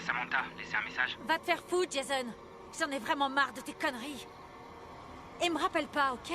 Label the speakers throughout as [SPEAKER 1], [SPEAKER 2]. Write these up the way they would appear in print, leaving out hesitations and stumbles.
[SPEAKER 1] Samantha, laissez un message.
[SPEAKER 2] Va te faire foutre, Jason. J'en ai vraiment marre de tes conneries. Et me rappelle pas, ok?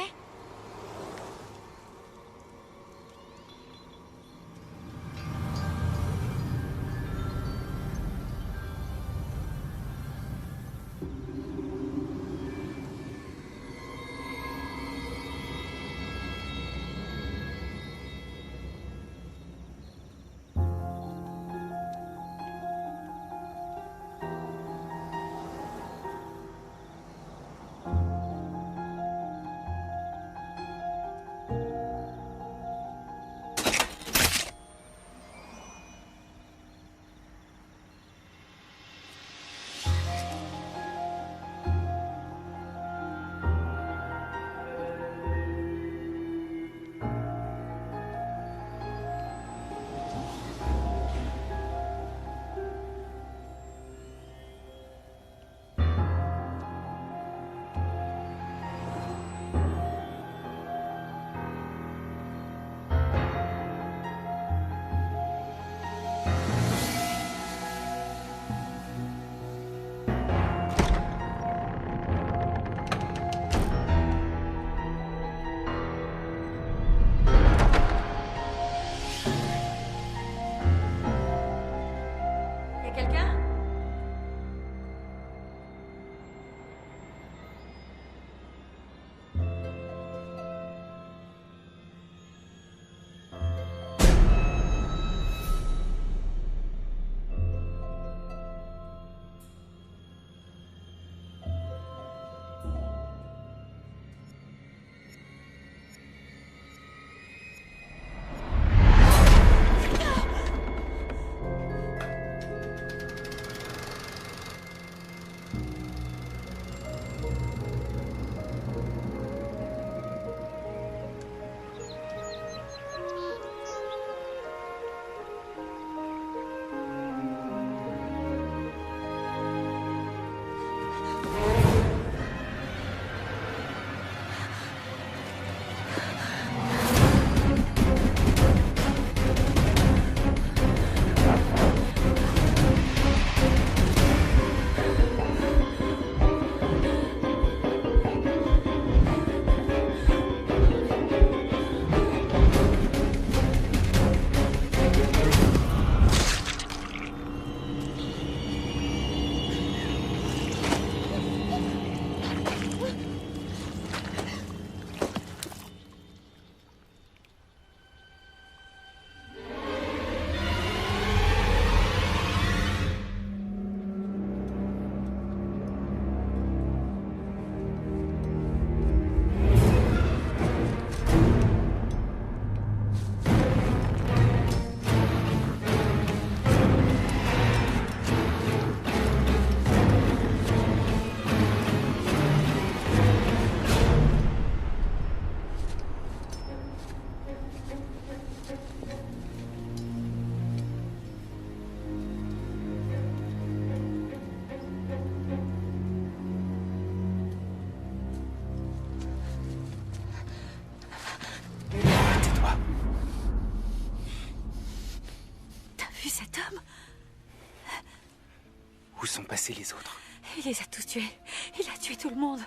[SPEAKER 1] Où sont passés les autres?
[SPEAKER 2] Il les a tous tués. Il a tué tout le monde.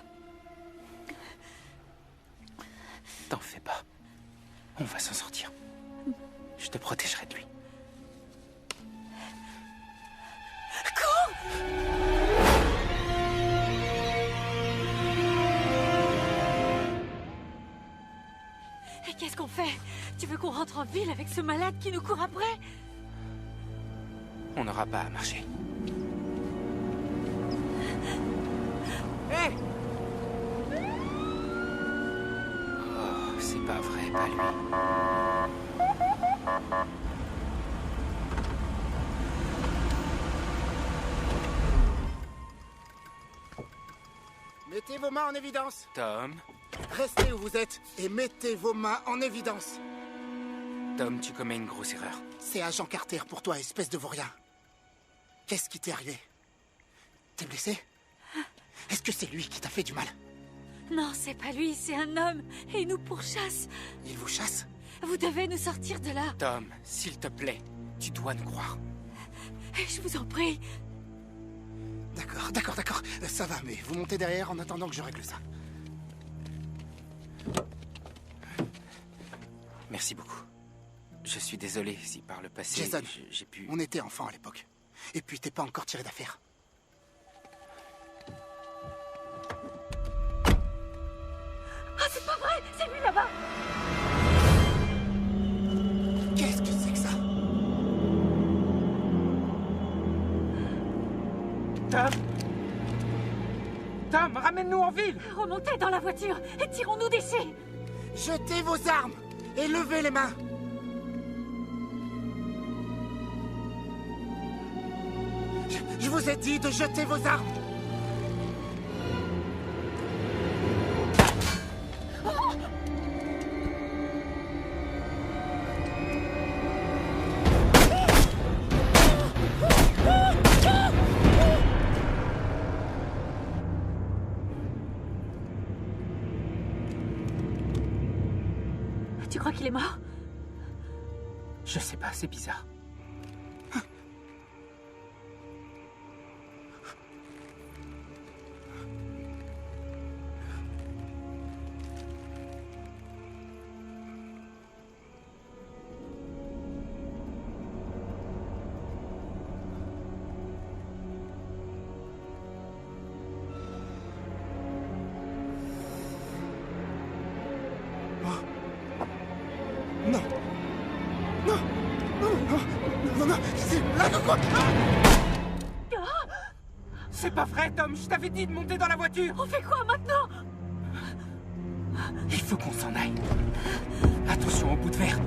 [SPEAKER 1] T'en fais pas. On va s'en sortir. Je te protégerai de lui.
[SPEAKER 2] Cours! Et qu'est-ce qu'on fait? Tu veux qu'on rentre en ville avec ce malade qui nous court après?
[SPEAKER 1] On n'aura pas à marcher.
[SPEAKER 3] Hé!
[SPEAKER 1] Oh, c'est pas vrai, pas lui.
[SPEAKER 3] Mettez vos mains en évidence.
[SPEAKER 1] Tom,
[SPEAKER 3] Restez où vous êtes et mettez vos mains en évidence.
[SPEAKER 1] Tom, tu commets une grosse erreur.
[SPEAKER 3] C'est Agent Carter pour toi, espèce de vaurien. Qu'est-ce qui t'est arrivé? T'es blessé? Est-ce que c'est lui qui t'a fait du mal?
[SPEAKER 2] Non, c'est pas lui, c'est un homme. Et il nous pourchasse.
[SPEAKER 3] Il vous chasse?
[SPEAKER 2] Vous devez nous sortir de là.
[SPEAKER 1] Tom, s'il te plaît, tu dois nous croire.
[SPEAKER 2] Je vous en prie.
[SPEAKER 3] D'accord. Ça va, mais vous montez derrière en attendant que je règle ça.
[SPEAKER 1] Merci beaucoup. Je suis désolé si par le passé,
[SPEAKER 3] Jason,
[SPEAKER 1] j'ai pu...
[SPEAKER 3] on était enfants à l'époque. Et puis t'es pas encore tiré d'affaire.
[SPEAKER 2] Ah, c'est pas vrai! C'est lui là-bas!
[SPEAKER 3] Qu'est-ce que c'est que ça?
[SPEAKER 1] Tom, ramène-nous en ville!
[SPEAKER 2] Remontez dans la voiture et tirons-nous d'ici!
[SPEAKER 3] Jetez vos armes et levez les mains. Je vous ai dit de jeter vos armes.
[SPEAKER 2] Tu crois qu'il est mort?
[SPEAKER 1] Je sais pas, c'est bizarre.
[SPEAKER 3] Non, c'est une blague ou quoi?
[SPEAKER 1] C'est pas vrai, Tom, je t'avais dit de monter dans la voiture!
[SPEAKER 2] On fait quoi maintenant?
[SPEAKER 1] Il faut qu'on s'en aille. Attention au bout de verre.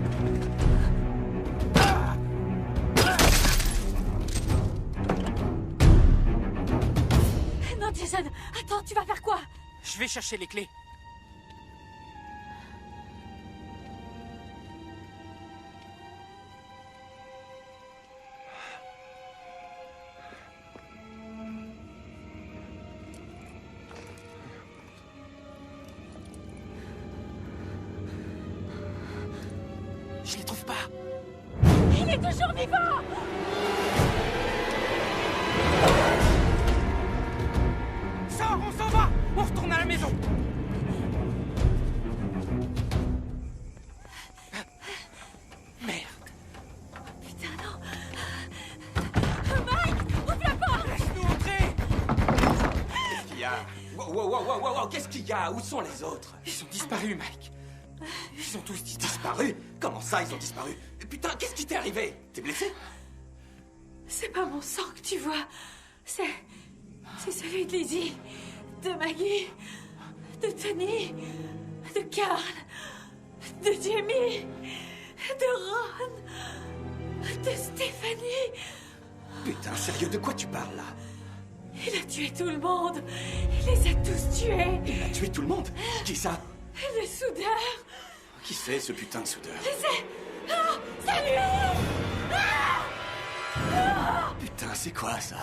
[SPEAKER 2] Non, Jason, attends, tu vas faire quoi?
[SPEAKER 1] Je vais chercher les clés. Je les trouve pas.
[SPEAKER 2] Il est toujours vivant!
[SPEAKER 1] Sors, on s'en va! On retourne à la maison! Merde!
[SPEAKER 2] Putain, non! Mike! Ouvre la porte!
[SPEAKER 1] Laisse-nous entrer!
[SPEAKER 4] Qu'est-ce qu'il y a? Wow, qu'est-ce qu'il y a? Où sont les autres?
[SPEAKER 1] Ils ont disparu, Mike. Ils ont tous disparu.
[SPEAKER 4] Disparu? Comment ça, ils ont disparu? Putain, qu'est-ce qui t'est arrivé? T'es blessé?
[SPEAKER 2] C'est pas mon sang que tu vois. C'est celui de Lizzie, de Maggie, de Tony, de Carl, de Jamie, de Ron, de Stéphanie.
[SPEAKER 4] Putain, sérieux, de quoi tu parles, là?
[SPEAKER 2] Il a tué tout le monde. Il les a tous tués.
[SPEAKER 4] Il a tué tout le monde? Qui ça?
[SPEAKER 2] Le soudeur.
[SPEAKER 4] Qui c'est, ce putain de soudeur?
[SPEAKER 2] C'est lui.
[SPEAKER 4] Putain, c'est quoi, ça?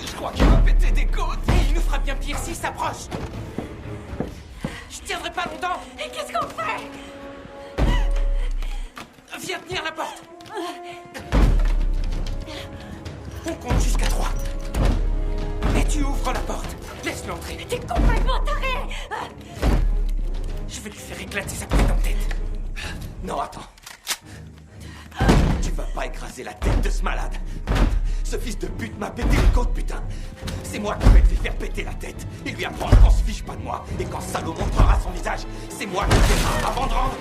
[SPEAKER 4] Je crois qu'il va péter des côtes.
[SPEAKER 1] Et il nous fera bien pire s'il s'approche. Je tiendrai pas longtemps.
[SPEAKER 2] Et qu'est-ce qu'on fait?
[SPEAKER 1] Viens tenir la porte. On compte jusqu'à 3. Et tu ouvres la porte. Laisse-le entrer.
[SPEAKER 2] T'es complètement taré.
[SPEAKER 1] Je vais lui faire éclater sa putain de tête.
[SPEAKER 4] Non, attends. Tu vas pas écraser la tête de ce malade. Ce fils de pute m'a pété les côtes, putain. C'est moi qui vais lui faire péter la tête et lui apprendre qu'on se fiche pas de moi. Et quand Salaud montrera son visage, c'est moi qui le verra avant de rendre.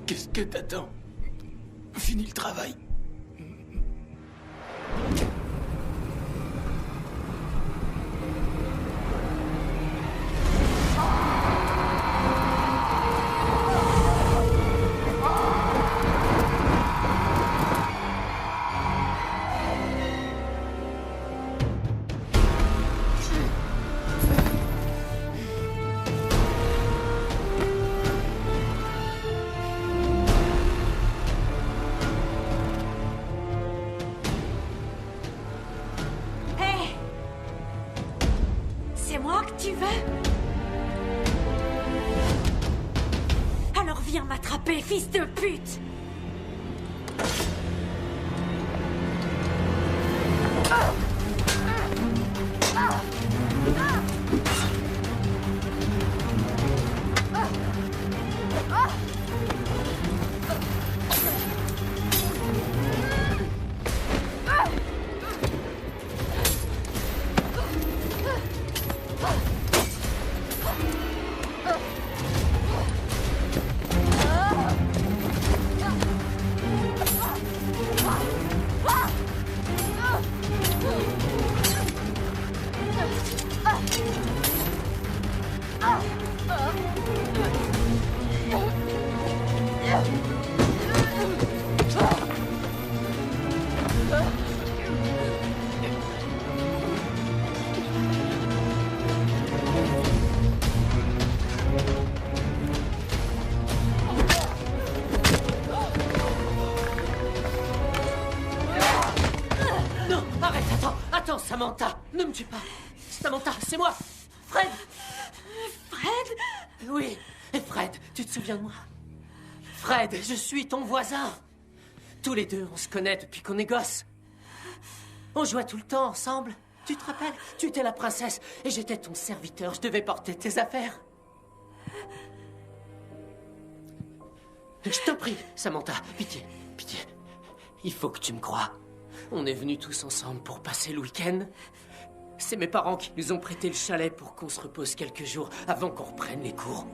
[SPEAKER 1] Qu'est-ce que t'attends? Finis le travail.
[SPEAKER 2] C'est moi que tu veux? Alors viens m'attraper, fils de pute!
[SPEAKER 5] Attends, Samantha, ne me tue pas. Samantha, c'est moi, Fred.
[SPEAKER 2] Fred?
[SPEAKER 5] Oui, Fred, tu te souviens de moi? Fred, je suis ton voisin. Tous les deux, on se connaît depuis qu'on est gosses. On jouait tout le temps ensemble. Tu te rappelles? Tu étais la princesse et j'étais ton serviteur. Je devais porter tes affaires. Je t'en prie, Samantha, pitié, pitié. Il faut que tu me crois. On est venus tous ensemble pour passer le week-end. C'est mes parents qui nous ont prêté le chalet pour qu'on se repose quelques jours avant qu'on reprenne les cours.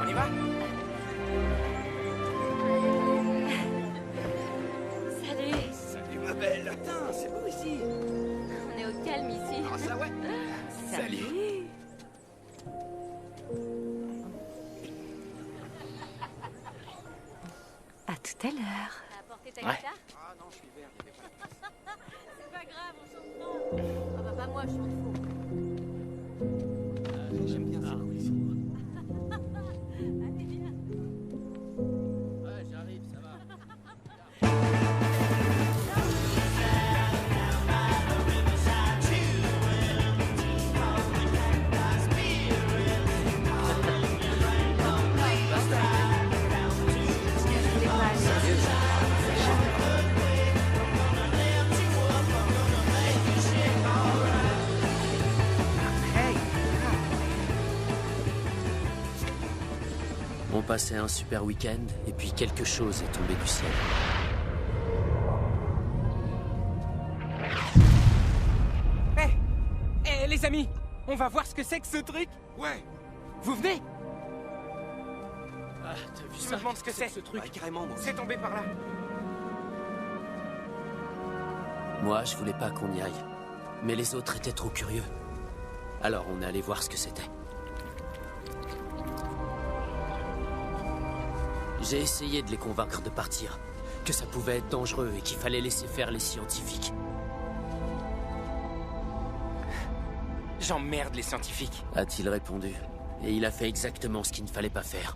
[SPEAKER 1] On y va?
[SPEAKER 2] Salut!
[SPEAKER 1] Salut ma belle. Attends, c'est beau ici.
[SPEAKER 2] On est au calme ici.
[SPEAKER 1] Ah ça ouais. Salut.
[SPEAKER 2] À tout à l'heure.
[SPEAKER 6] T'as apporté ta
[SPEAKER 1] Ouais.
[SPEAKER 6] guitare?
[SPEAKER 1] Ah non, je suis vert.
[SPEAKER 6] C'est pas grave, on s'en prend. Ah bah pas moi, je m'en fous.
[SPEAKER 1] J'aime bien ça ici.
[SPEAKER 6] Allez, viens.
[SPEAKER 1] Ouais, j'arrive, ça va.
[SPEAKER 5] On passait un super week-end et puis quelque chose est tombé du ciel.
[SPEAKER 7] Hé, les amis, on va voir ce que c'est que ce truc.
[SPEAKER 1] Ouais.
[SPEAKER 7] Vous venez?
[SPEAKER 5] Ah, t'as vu
[SPEAKER 7] Je me demande ce que c'est.
[SPEAKER 1] Ce truc. Ouais, carrément, moi.
[SPEAKER 7] C'est tombé par là.
[SPEAKER 5] Moi, je voulais pas qu'on y aille. Mais les autres étaient trop curieux. Alors on est allé voir ce que c'était. J'ai essayé de les convaincre de partir. Que ça pouvait être dangereux et qu'il fallait laisser faire les scientifiques.
[SPEAKER 7] J'emmerde les scientifiques.
[SPEAKER 5] A-t-il répondu. Et il a fait exactement ce qu'il ne fallait pas faire.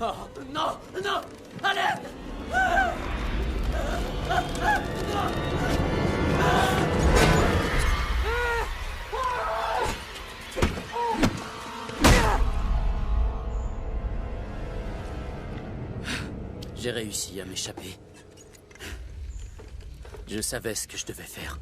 [SPEAKER 5] Oh, non, non! Allez! J'ai réussi à m'échapper. Je savais ce que je devais faire.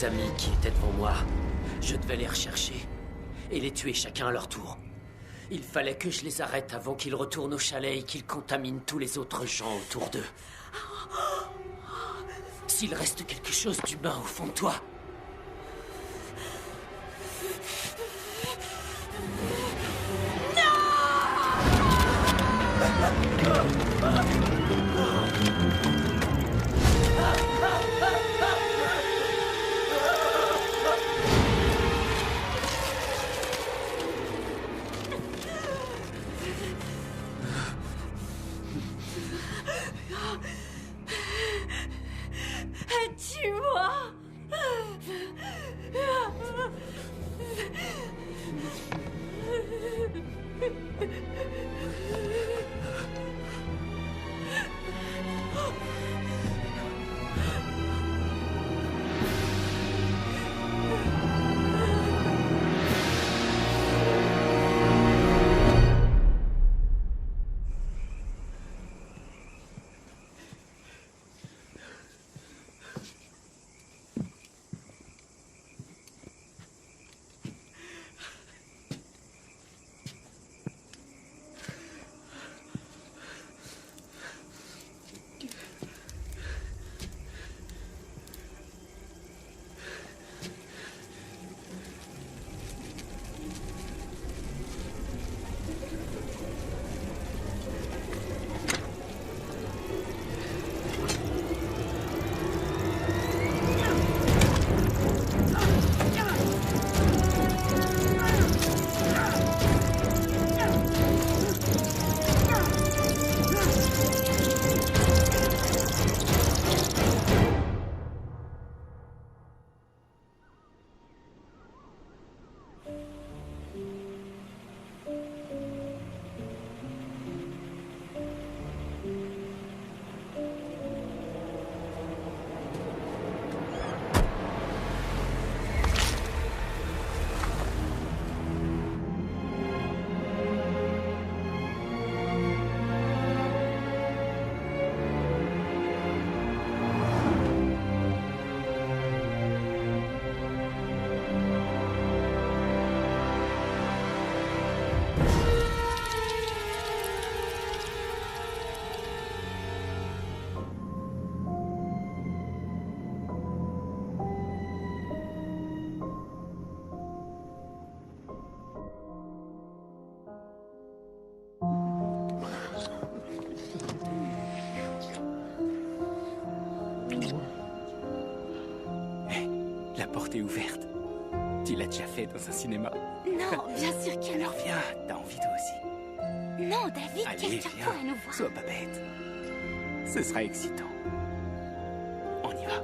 [SPEAKER 5] Amis qui étaient devant moi. Je devais les rechercher et les tuer chacun à leur tour. Il fallait que je les arrête avant qu'ils retournent au chalet et qu'ils contaminent tous les autres gens autour d'eux. S'il reste quelque chose d'humain au fond de toi,
[SPEAKER 2] tue-moi!
[SPEAKER 1] La porte est ouverte. Tu l'as déjà fait dans un cinéma.
[SPEAKER 2] Non, bien sûr que non.
[SPEAKER 1] Alors viens, t'as envie toi aussi.
[SPEAKER 2] Non, David,
[SPEAKER 1] Allez,
[SPEAKER 2] quelqu'un
[SPEAKER 1] viens,
[SPEAKER 2] pourrait nous voir.
[SPEAKER 1] sois pas bête. Ce sera excitant. On y va.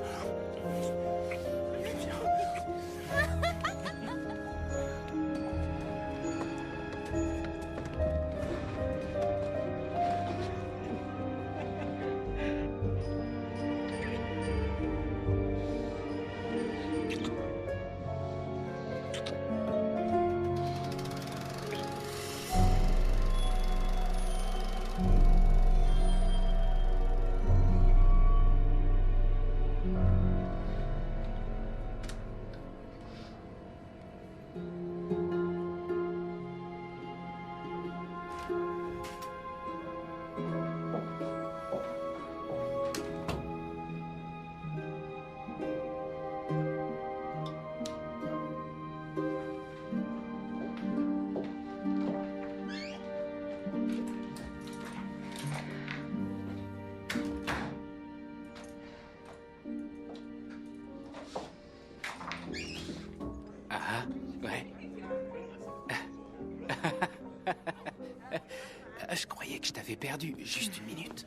[SPEAKER 1] Je croyais que je t'avais perdu. Juste une minute.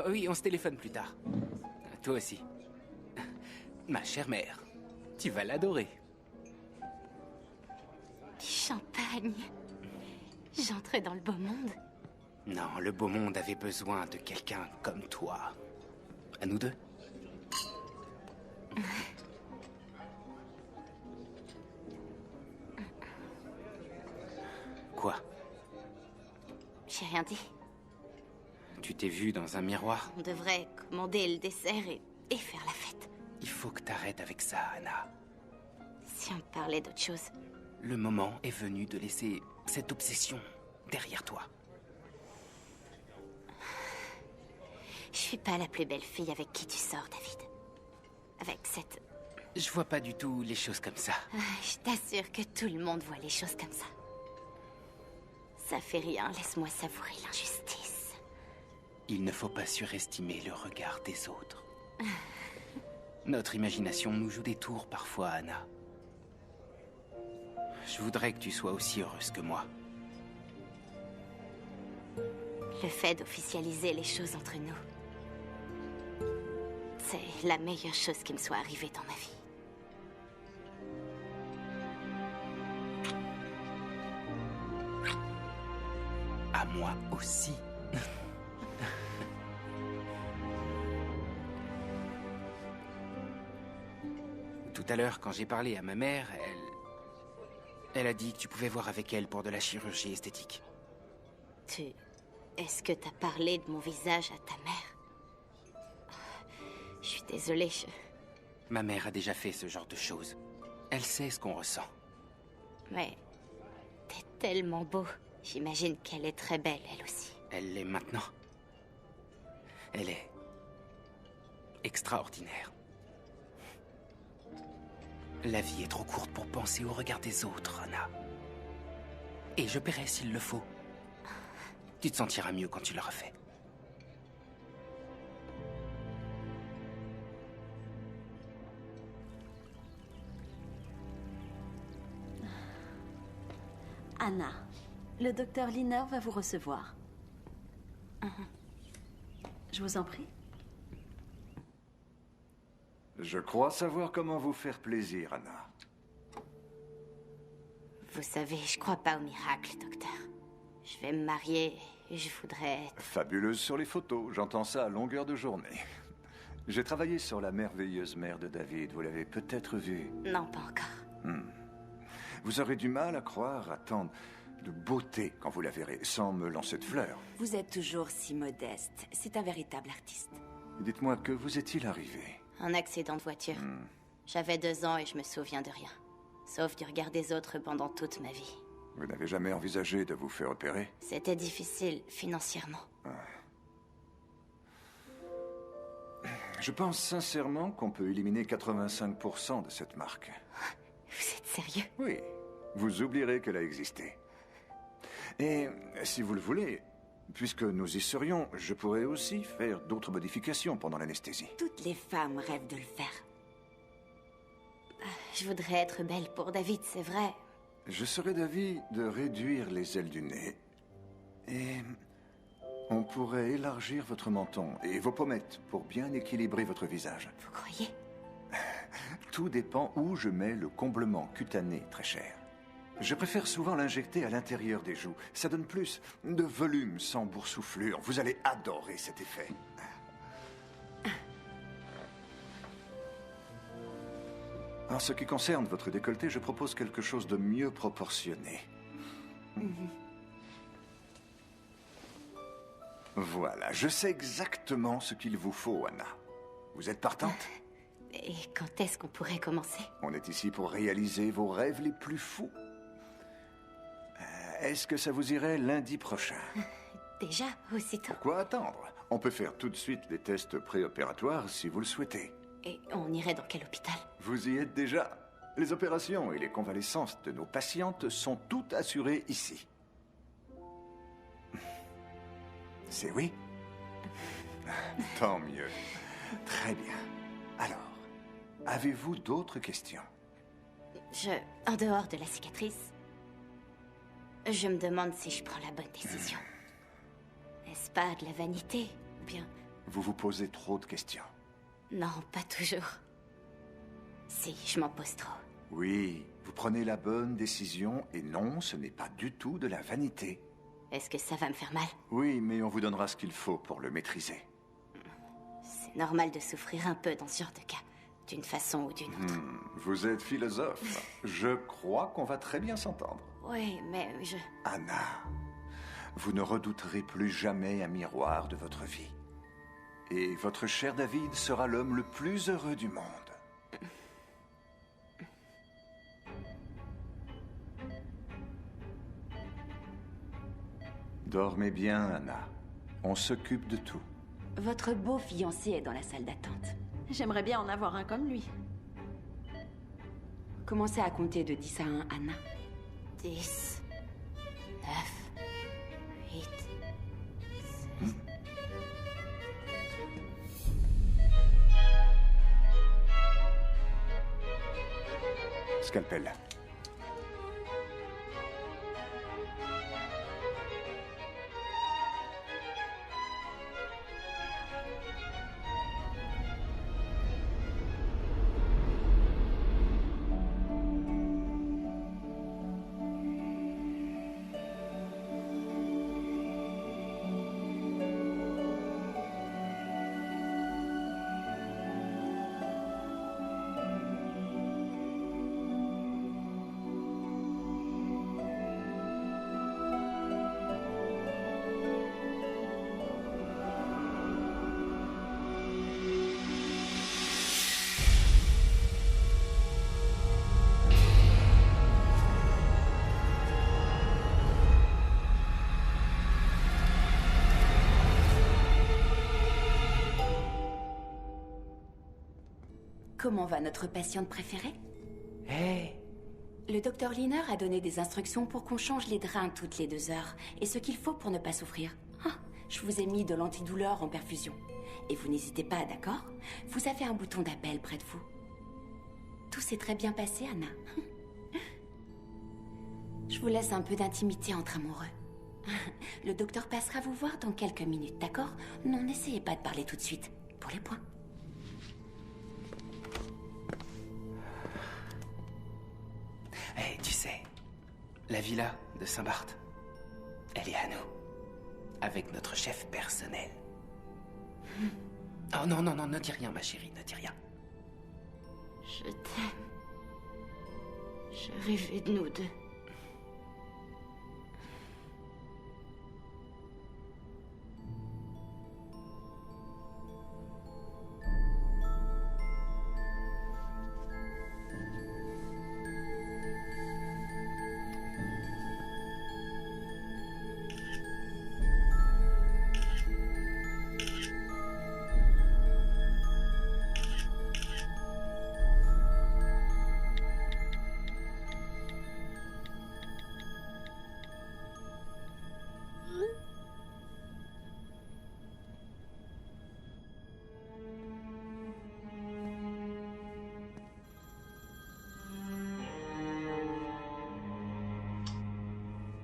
[SPEAKER 1] Oui, on se téléphone plus tard. Toi aussi. Ma chère mère, tu vas l'adorer.
[SPEAKER 2] Du champagne. J'entrais dans le beau monde.
[SPEAKER 1] Non, le beau monde avait besoin de quelqu'un comme toi. À nous deux. Quoi?
[SPEAKER 2] J'ai rien dit.
[SPEAKER 1] Tu t'es vu dans un miroir?
[SPEAKER 2] On devrait commander le dessert et faire la fête.
[SPEAKER 1] Il faut que t'arrêtes avec ça, Anna.
[SPEAKER 2] Si on parlait d'autre chose.
[SPEAKER 1] Le moment est venu de laisser cette obsession derrière toi.
[SPEAKER 2] Je suis pas la plus belle fille avec qui tu sors, David. Avec cette...
[SPEAKER 1] Je vois pas du tout les choses comme ça.
[SPEAKER 2] Je t'assure que tout le monde voit les choses comme ça. Ça fait rien, laisse-moi savourer l'injustice.
[SPEAKER 1] Il ne faut pas surestimer le regard des autres. Notre imagination nous joue des tours parfois, Anna. Je voudrais que tu sois aussi heureuse que moi.
[SPEAKER 2] Le fait d'officialiser les choses entre nous, c'est la meilleure chose qui me soit arrivée dans ma vie.
[SPEAKER 1] À moi aussi. Tout à l'heure, quand j'ai parlé à ma mère, elle a dit que tu pouvais voir avec elle pour de la chirurgie esthétique.
[SPEAKER 2] Est-ce que t'as parlé de mon visage à ta mère? Je suis désolée,
[SPEAKER 1] Ma mère a déjà fait ce genre de choses. Elle sait ce qu'on ressent.
[SPEAKER 2] Mais t'es tellement beau. J'imagine qu'elle est très belle, elle aussi.
[SPEAKER 1] Elle l'est maintenant. Elle est extraordinaire. La vie est trop courte pour penser au regard des autres, Anna. Et je paierai s'il le faut. Tu te sentiras mieux quand tu l'auras fait.
[SPEAKER 8] Anna, le docteur Liner va vous recevoir. Je vous en prie.
[SPEAKER 9] Je crois savoir comment vous faire plaisir, Anna.
[SPEAKER 2] Vous savez, je crois pas au miracle, docteur. Je vais me marier et je voudrais être...
[SPEAKER 9] Fabuleuse sur les photos, j'entends ça à longueur de journée. J'ai travaillé sur la merveilleuse mère de David, vous l'avez peut-être vue.
[SPEAKER 2] Non, pas encore.
[SPEAKER 9] Vous aurez du mal à croire à tant de beauté quand vous la verrez, sans me lancer de fleurs.
[SPEAKER 8] Vous êtes toujours si modeste. C'est un véritable artiste.
[SPEAKER 9] Dites-moi, que vous est-il arrivé?
[SPEAKER 2] Un accident de voiture. J'avais 2 ans et je me souviens de rien. Sauf du regard des autres pendant toute ma vie.
[SPEAKER 9] Vous n'avez jamais envisagé de vous faire opérer?
[SPEAKER 2] C'était difficile financièrement.
[SPEAKER 9] Je pense sincèrement qu'on peut éliminer 85% de cette marque.
[SPEAKER 2] Vous êtes sérieux?
[SPEAKER 9] Oui, vous oublierez qu'elle a existé. Et si vous le voulez, puisque nous y serions, je pourrais aussi faire d'autres modifications pendant l'anesthésie.
[SPEAKER 8] Toutes les femmes rêvent de le faire.
[SPEAKER 2] Je voudrais être belle pour David, c'est vrai.
[SPEAKER 9] Je serais d'avis de réduire les ailes du nez. Et on pourrait élargir votre menton et vos pommettes pour bien équilibrer votre visage.
[SPEAKER 2] Vous croyez?
[SPEAKER 9] Tout dépend où je mets le comblement cutané, très cher. Je préfère souvent l'injecter à l'intérieur des joues. Ça donne plus de volume sans boursouflure. Vous allez adorer cet effet. En ce qui concerne votre décolleté, je propose quelque chose de mieux proportionné. Voilà, je sais exactement ce qu'il vous faut, Anna. Vous êtes partante?
[SPEAKER 2] Et quand est-ce qu'on pourrait commencer?
[SPEAKER 9] On est ici pour réaliser vos rêves les plus fous. Est-ce que ça vous irait lundi prochain?
[SPEAKER 2] Déjà, aussitôt.
[SPEAKER 9] Pourquoi attendre? On peut faire tout de suite les tests préopératoires si vous le souhaitez.
[SPEAKER 2] Et on irait dans quel hôpital?
[SPEAKER 9] Vous y êtes déjà. Les opérations et les convalescences de nos patientes sont toutes assurées ici. C'est oui? Tant mieux. Très bien. Alors, avez-vous d'autres questions?
[SPEAKER 2] En dehors de la cicatrice, Je me demande si je prends la bonne décision. Est-ce pas de la vanité, ou bien...
[SPEAKER 9] Vous vous posez trop de questions.
[SPEAKER 2] Non, pas toujours. Si, je m'en pose trop.
[SPEAKER 9] Oui, vous prenez la bonne décision et non, ce n'est pas du tout de la vanité.
[SPEAKER 2] Est-ce que ça va me faire mal?
[SPEAKER 9] Oui, mais on vous donnera ce qu'il faut pour le maîtriser.
[SPEAKER 2] C'est normal de souffrir un peu dans ce genre de cas, d'une façon ou d'une autre.
[SPEAKER 9] Vous êtes philosophe. Je crois qu'on va très bien s'entendre.
[SPEAKER 2] Oui, mais je...
[SPEAKER 9] Anna, vous ne redouterez plus jamais un miroir de votre vie. Et votre cher David sera l'homme le plus heureux du monde. Dormez bien, Anna. On s'occupe de tout.
[SPEAKER 8] Votre beau fiancé est dans la salle d'attente. J'aimerais bien en avoir un comme lui. Commencez à compter de 10 à 1, Anna.
[SPEAKER 2] 10, 9, 8, 6...
[SPEAKER 9] Scalpel.
[SPEAKER 8] Comment va notre patiente préférée?
[SPEAKER 1] Hé,
[SPEAKER 8] Le docteur Liner a donné des instructions pour qu'on change les drains toutes les 2 heures. Et ce qu'il faut pour ne pas souffrir. Ah, je vous ai mis de l'antidouleur en perfusion. Et vous n'hésitez pas, d'accord? Vous avez un bouton d'appel près de vous. Tout s'est très bien passé, Anna. Je vous laisse un peu d'intimité entre amoureux. Le docteur passera vous voir dans quelques minutes, d'accord? Non, n'essayez pas de parler tout de suite. Pour les points.
[SPEAKER 1] Tu sais, la villa de Saint-Barth, elle est à nous. Avec notre chef personnel. Oh non, non, non, ne dis rien, ma chérie, ne dis rien.
[SPEAKER 2] Je t'aime. Je rêvais de nous deux.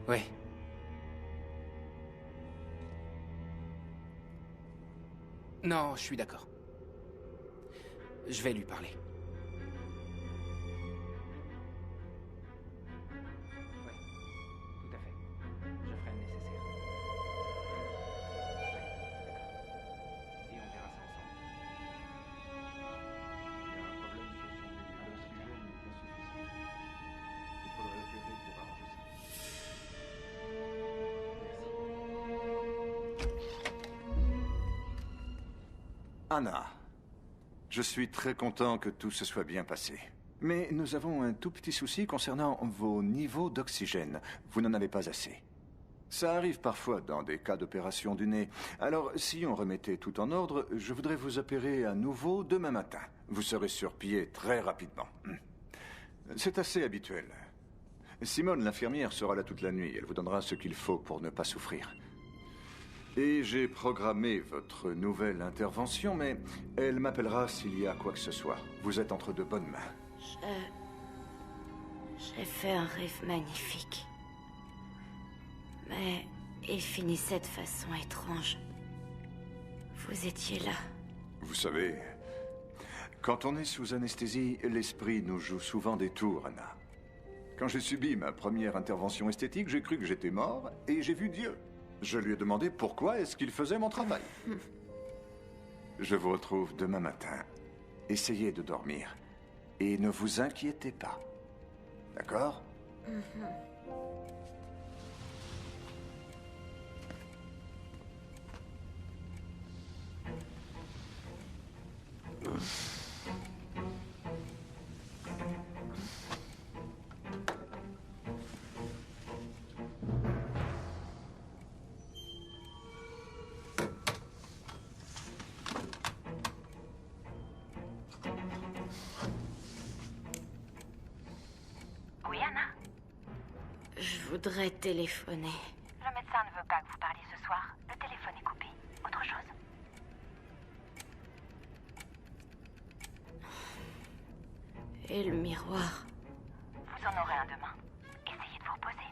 [SPEAKER 1] Oui. Non, je suis d'accord. Je vais lui parler. Oui, tout à fait. Je ferai le nécessaire. Oui, d'accord. Et on verra ça ensemble.
[SPEAKER 9] Il y a un problème sur son début. L'oxygène n'est pas suffisant. Il faudrait opérer pour arranger ça. Anna, je suis très content que tout se soit bien passé. Mais nous avons un tout petit souci concernant vos niveaux d'oxygène. Vous n'en avez pas assez. Ça arrive parfois dans des cas d'opération du nez. Alors, si on remettait tout en ordre, je voudrais vous opérer à nouveau demain matin. Vous serez sur pied très rapidement. C'est assez habituel. Simone, l'infirmière, sera là toute la nuit. Elle vous donnera ce qu'il faut pour ne pas souffrir. Et j'ai programmé votre nouvelle intervention, mais elle m'appellera s'il y a quoi que ce soit. Vous êtes entre de bonnes mains.
[SPEAKER 2] J'ai fait un rêve magnifique. Mais il finissait de façon étrange. Vous étiez là.
[SPEAKER 9] Vous savez, quand on est sous anesthésie, l'esprit nous joue souvent des tours, Anna. Quand j'ai subi ma première intervention esthétique, j'ai cru que j'étais mort et j'ai vu Dieu. Je lui ai demandé pourquoi est-ce qu'il faisait mon travail. Je vous retrouve demain matin. Essayez de dormir. Et ne vous inquiétez pas. D'accord ?
[SPEAKER 2] Oui, Anna? Je voudrais téléphoner.
[SPEAKER 10] Le médecin ne veut pas que vous parliez ce soir. Le téléphone est coupé. Autre chose?
[SPEAKER 2] Et le miroir?
[SPEAKER 10] Vous en aurez un demain. Essayez de vous reposer.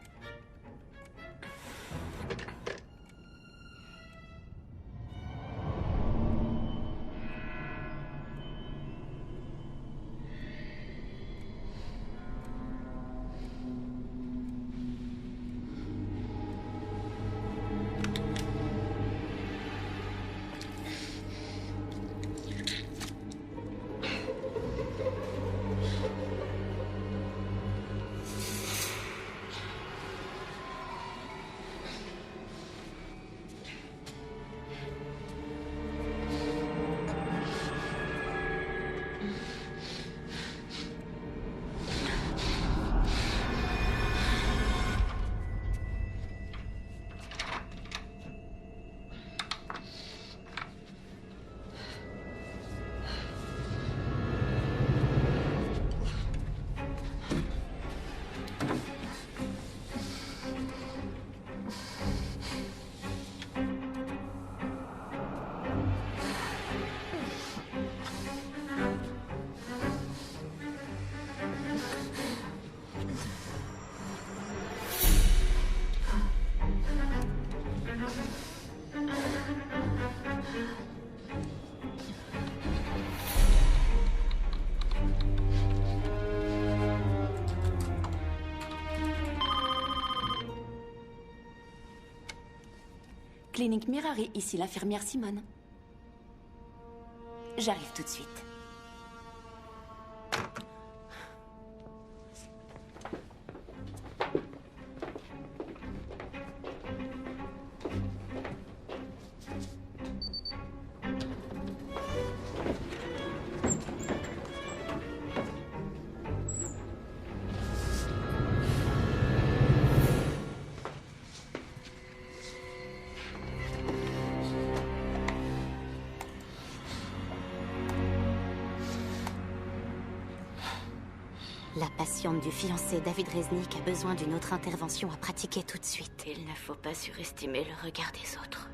[SPEAKER 8] Clinique Mirari, ici l'infirmière Simone. J'arrive tout de suite.
[SPEAKER 2] La patiente du fiancé David Reznik a besoin d'une autre intervention à pratiquer tout de suite. Il ne faut pas surestimer le regard des autres.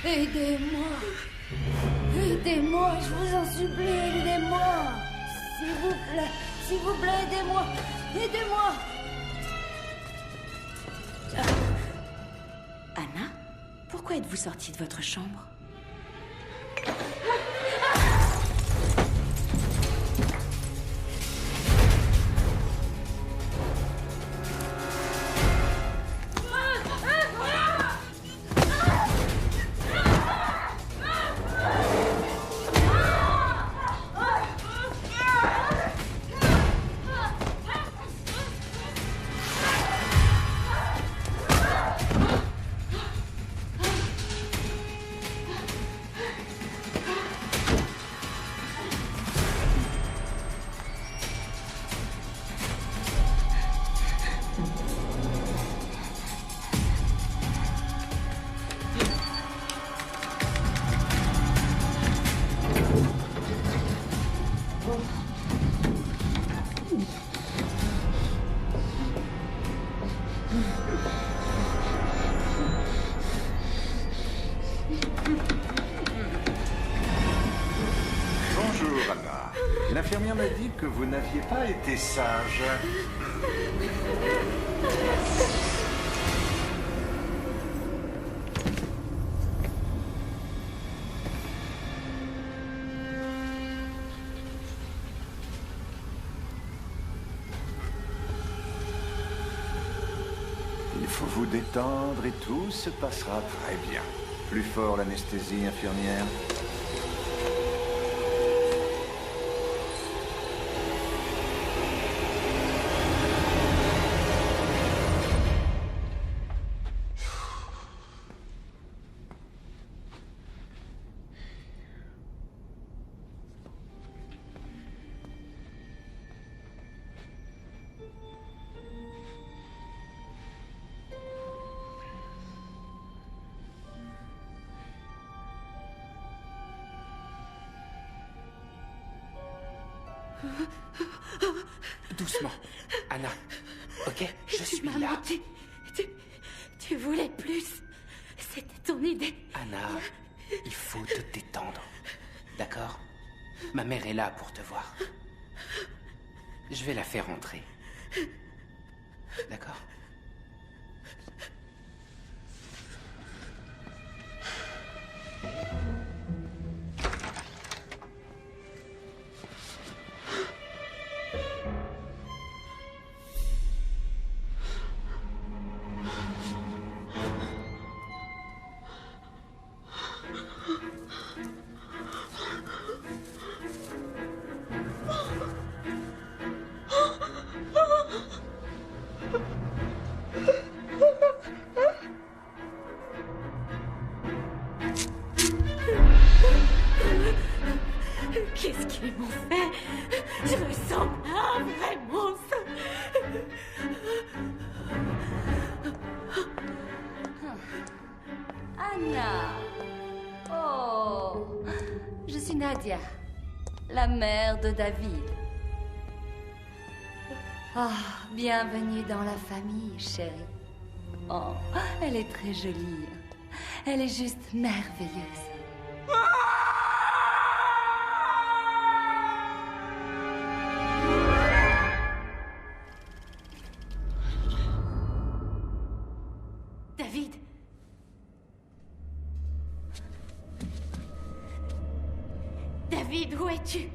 [SPEAKER 6] Aidez-moi. Aidez-moi, je vous en supplie, aidez-moi. S'il vous plaît, aidez-moi. Aidez-moi.
[SPEAKER 8] Anna, pourquoi êtes-vous sortie de votre chambre?
[SPEAKER 9] Bonjour, Anna. L'infirmière m'a dit que vous n'aviez pas été sage. Il faut vous détendre et tout se passera très bien. Plus fort l'anesthésie, infirmière.
[SPEAKER 1] Doucement. Anna. Ok, je suis
[SPEAKER 2] Maman,
[SPEAKER 1] là.
[SPEAKER 2] tu voulais plus. C'était ton idée.
[SPEAKER 1] Anna, il faut te détendre. D'accord? Ma mère est là pour te voir. Je vais la faire entrer. D'accord?
[SPEAKER 2] Qu'est-ce qu'ils m'ont fait? Je ressemble à un vrai monstre.
[SPEAKER 8] Anna. Oh. Je suis Nadia, la mère de David. Ah, bienvenue dans la famille, chérie. Oh, elle est très jolie. Elle est juste merveilleuse.
[SPEAKER 2] David. David, où es-tu?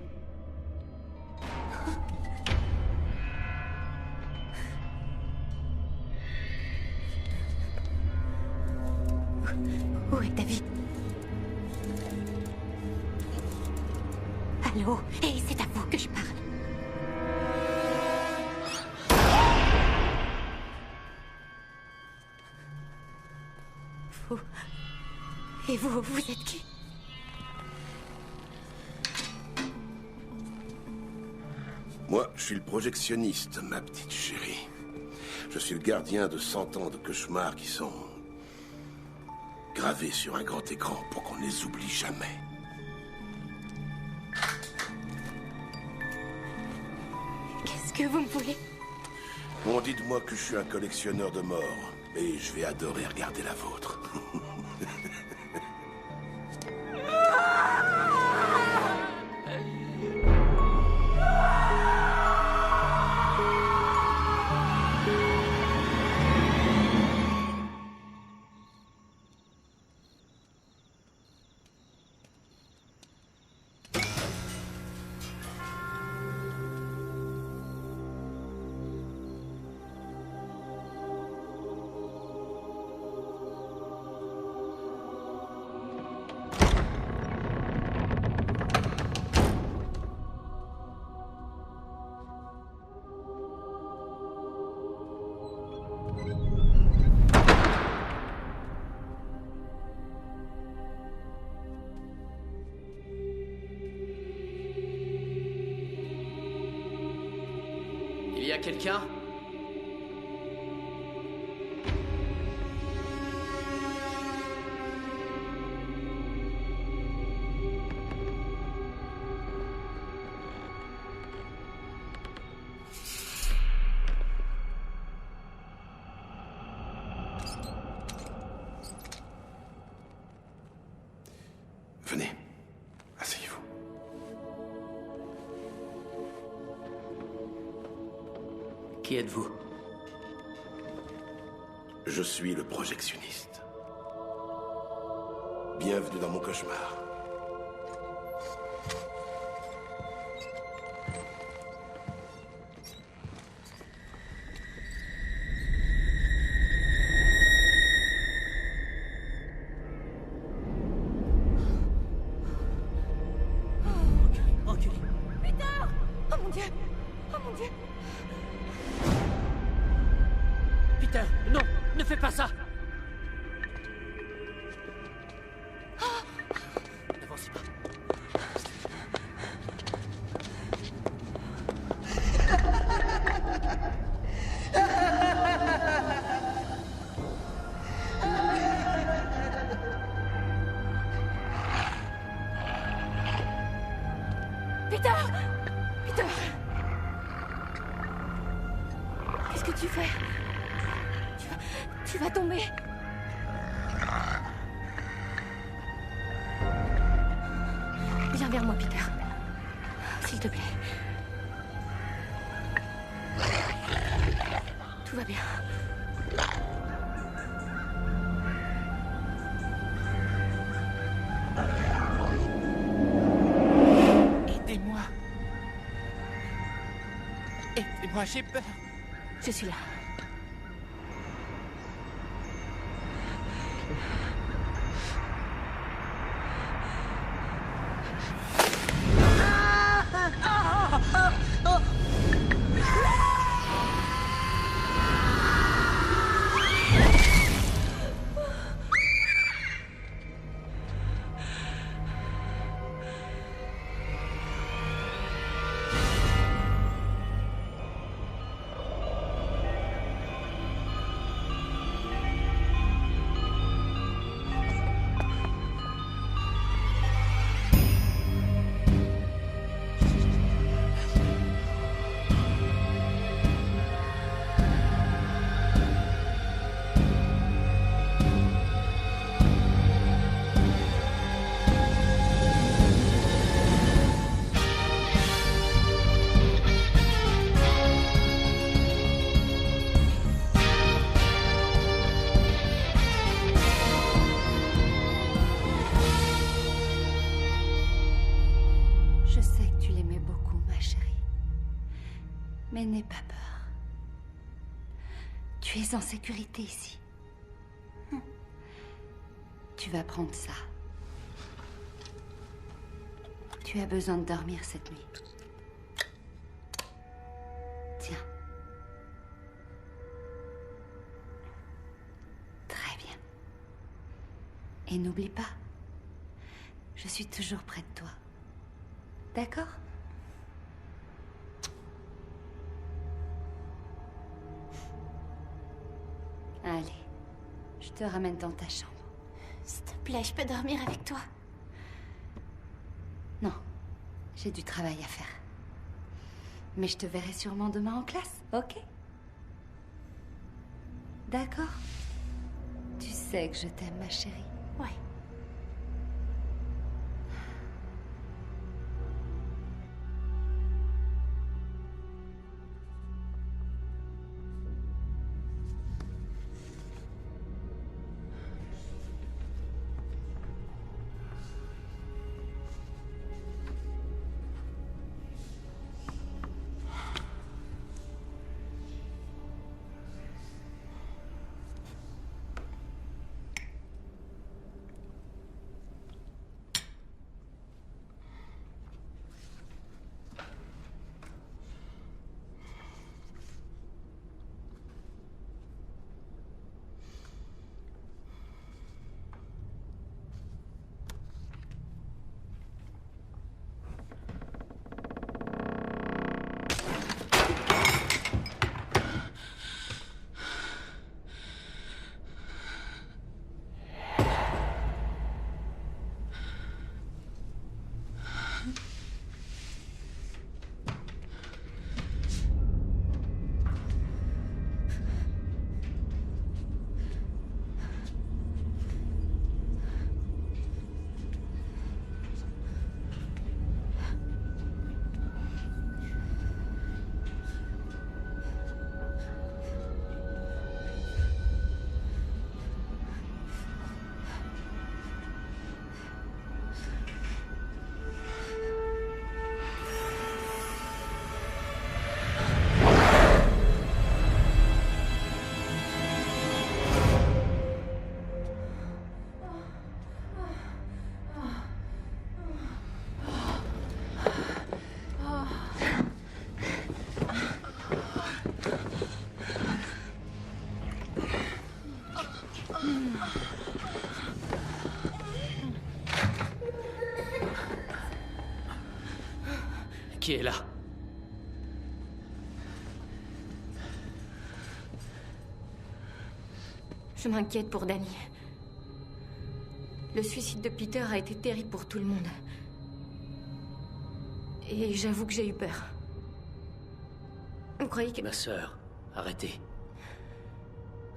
[SPEAKER 2] Où est David? Allô? Et c'est à vous que je parle. Vous... Et vous êtes qui?
[SPEAKER 11] Moi, je suis le projectionniste, ma petite chérie. Je suis le gardien de 100 ans de cauchemars qui sont gravés sur un grand écran pour qu'on ne les oublie jamais.
[SPEAKER 2] Qu'est-ce que vous me voulez?
[SPEAKER 11] Bon, dites-moi que je suis un collectionneur de morts, et je vais adorer regarder la vôtre.
[SPEAKER 5] Il y a quelqu'un? Qui êtes-vous?
[SPEAKER 11] Je suis le projectionniste. Bienvenue dans mon cauchemar.
[SPEAKER 5] Peter, non, ne fais pas ça. N'avancez pas.
[SPEAKER 2] Peter! Peter! Qu'est-ce que tu fais? Tu vas tomber. Viens vers moi, Peter. S'il te plaît. Tout va bien.
[SPEAKER 1] Aidez-moi. Aidez-moi, j'ai peur.
[SPEAKER 2] Je suis là. Je sais que tu l'aimais beaucoup, ma chérie. Mais n'aie pas peur. Tu es en sécurité ici. Tu vas prendre ça. Tu as besoin de dormir cette nuit. Tiens. Très bien. Et n'oublie pas, je suis toujours près de toi. D'accord? Allez, je te ramène dans ta chambre. S'il te plaît, je peux dormir avec toi? Non, j'ai du travail à faire. Mais je te verrai sûrement demain en classe, ok? D'accord? Tu sais que je t'aime, ma chérie. Ouais.
[SPEAKER 5] Qui est là?
[SPEAKER 12] Je m'inquiète pour Danny. Le suicide de Peter a été terrible pour tout le monde. Et j'avoue que j'ai eu peur. Vous croyez que...
[SPEAKER 5] Ma sœur, arrêtez.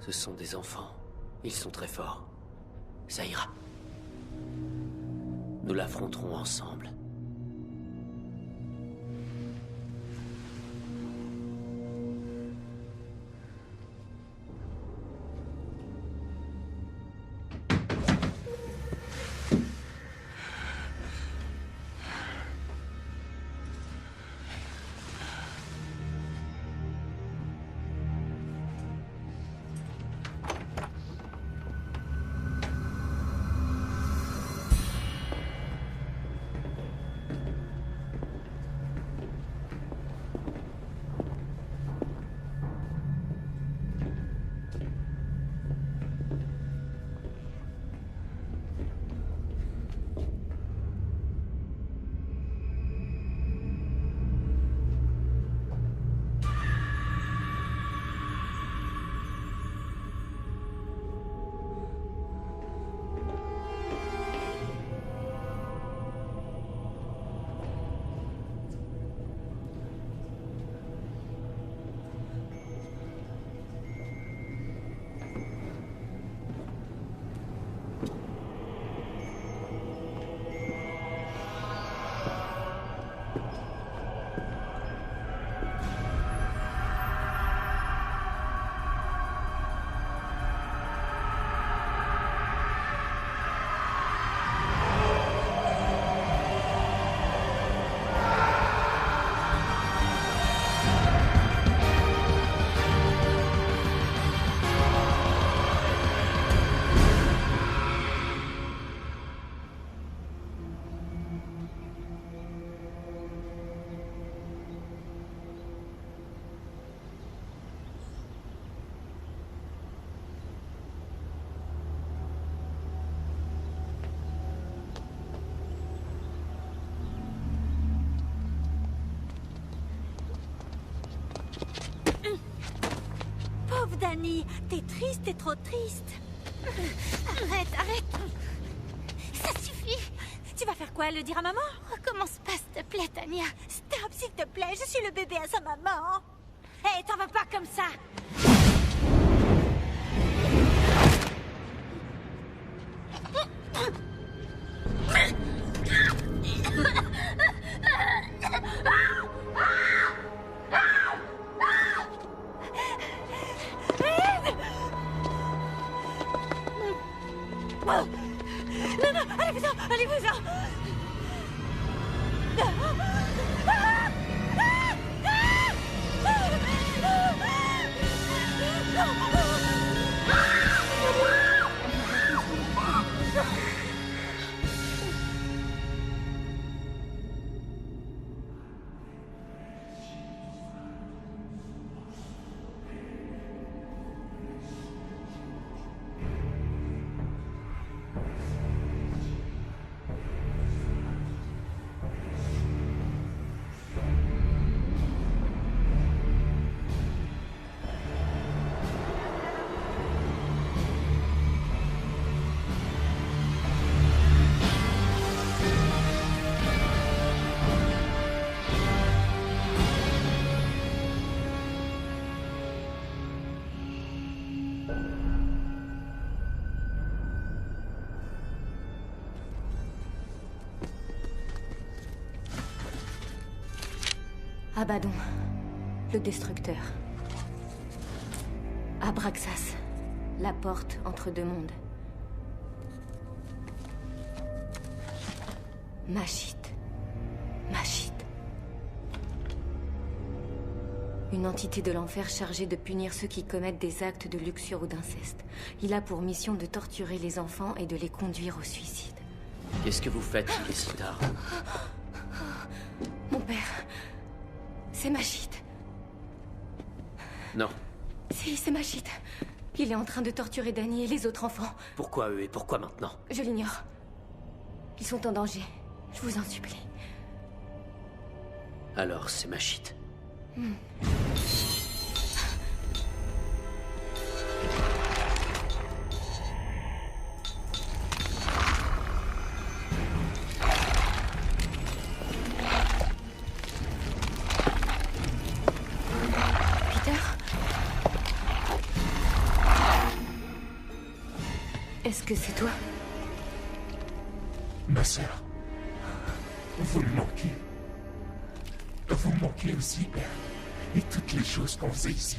[SPEAKER 5] Ce sont des enfants. Ils sont très forts. Ça ira. Nous l'affronterons ensemble.
[SPEAKER 13] Danny, t'es triste, t'es trop triste. Arrête. Ça suffit. Tu vas faire quoi, le dire à maman?
[SPEAKER 2] Recommence pas, s'il te plaît, Tania.
[SPEAKER 13] Stop, s'il te plaît, je suis le bébé à sa maman. Hé, t'en vas pas comme ça.
[SPEAKER 6] Non, allez-vous-en.
[SPEAKER 12] Abaddon, le destructeur. Abraxas, la porte entre deux mondes. Mashit. Une entité de l'enfer chargée de punir ceux qui commettent des actes de luxure ou d'inceste. Il a pour mission de torturer les enfants et de les conduire au suicide.
[SPEAKER 5] Qu'est-ce que vous faites, si tard?
[SPEAKER 12] Mon père... c'est Mashit.
[SPEAKER 5] Non.
[SPEAKER 12] Si, c'est Mashit. Il est en train de torturer Danny et les autres enfants.
[SPEAKER 5] Pourquoi eux et pourquoi maintenant?
[SPEAKER 12] Je l'ignore. Ils sont en danger. Je vous en supplie.
[SPEAKER 5] Alors c'est ma shit.
[SPEAKER 12] Est-ce que c'est toi?
[SPEAKER 14] Ma sœur, vous me manquez. Vous me manquez aussi, Père. Et toutes les choses qu'on faisait ici.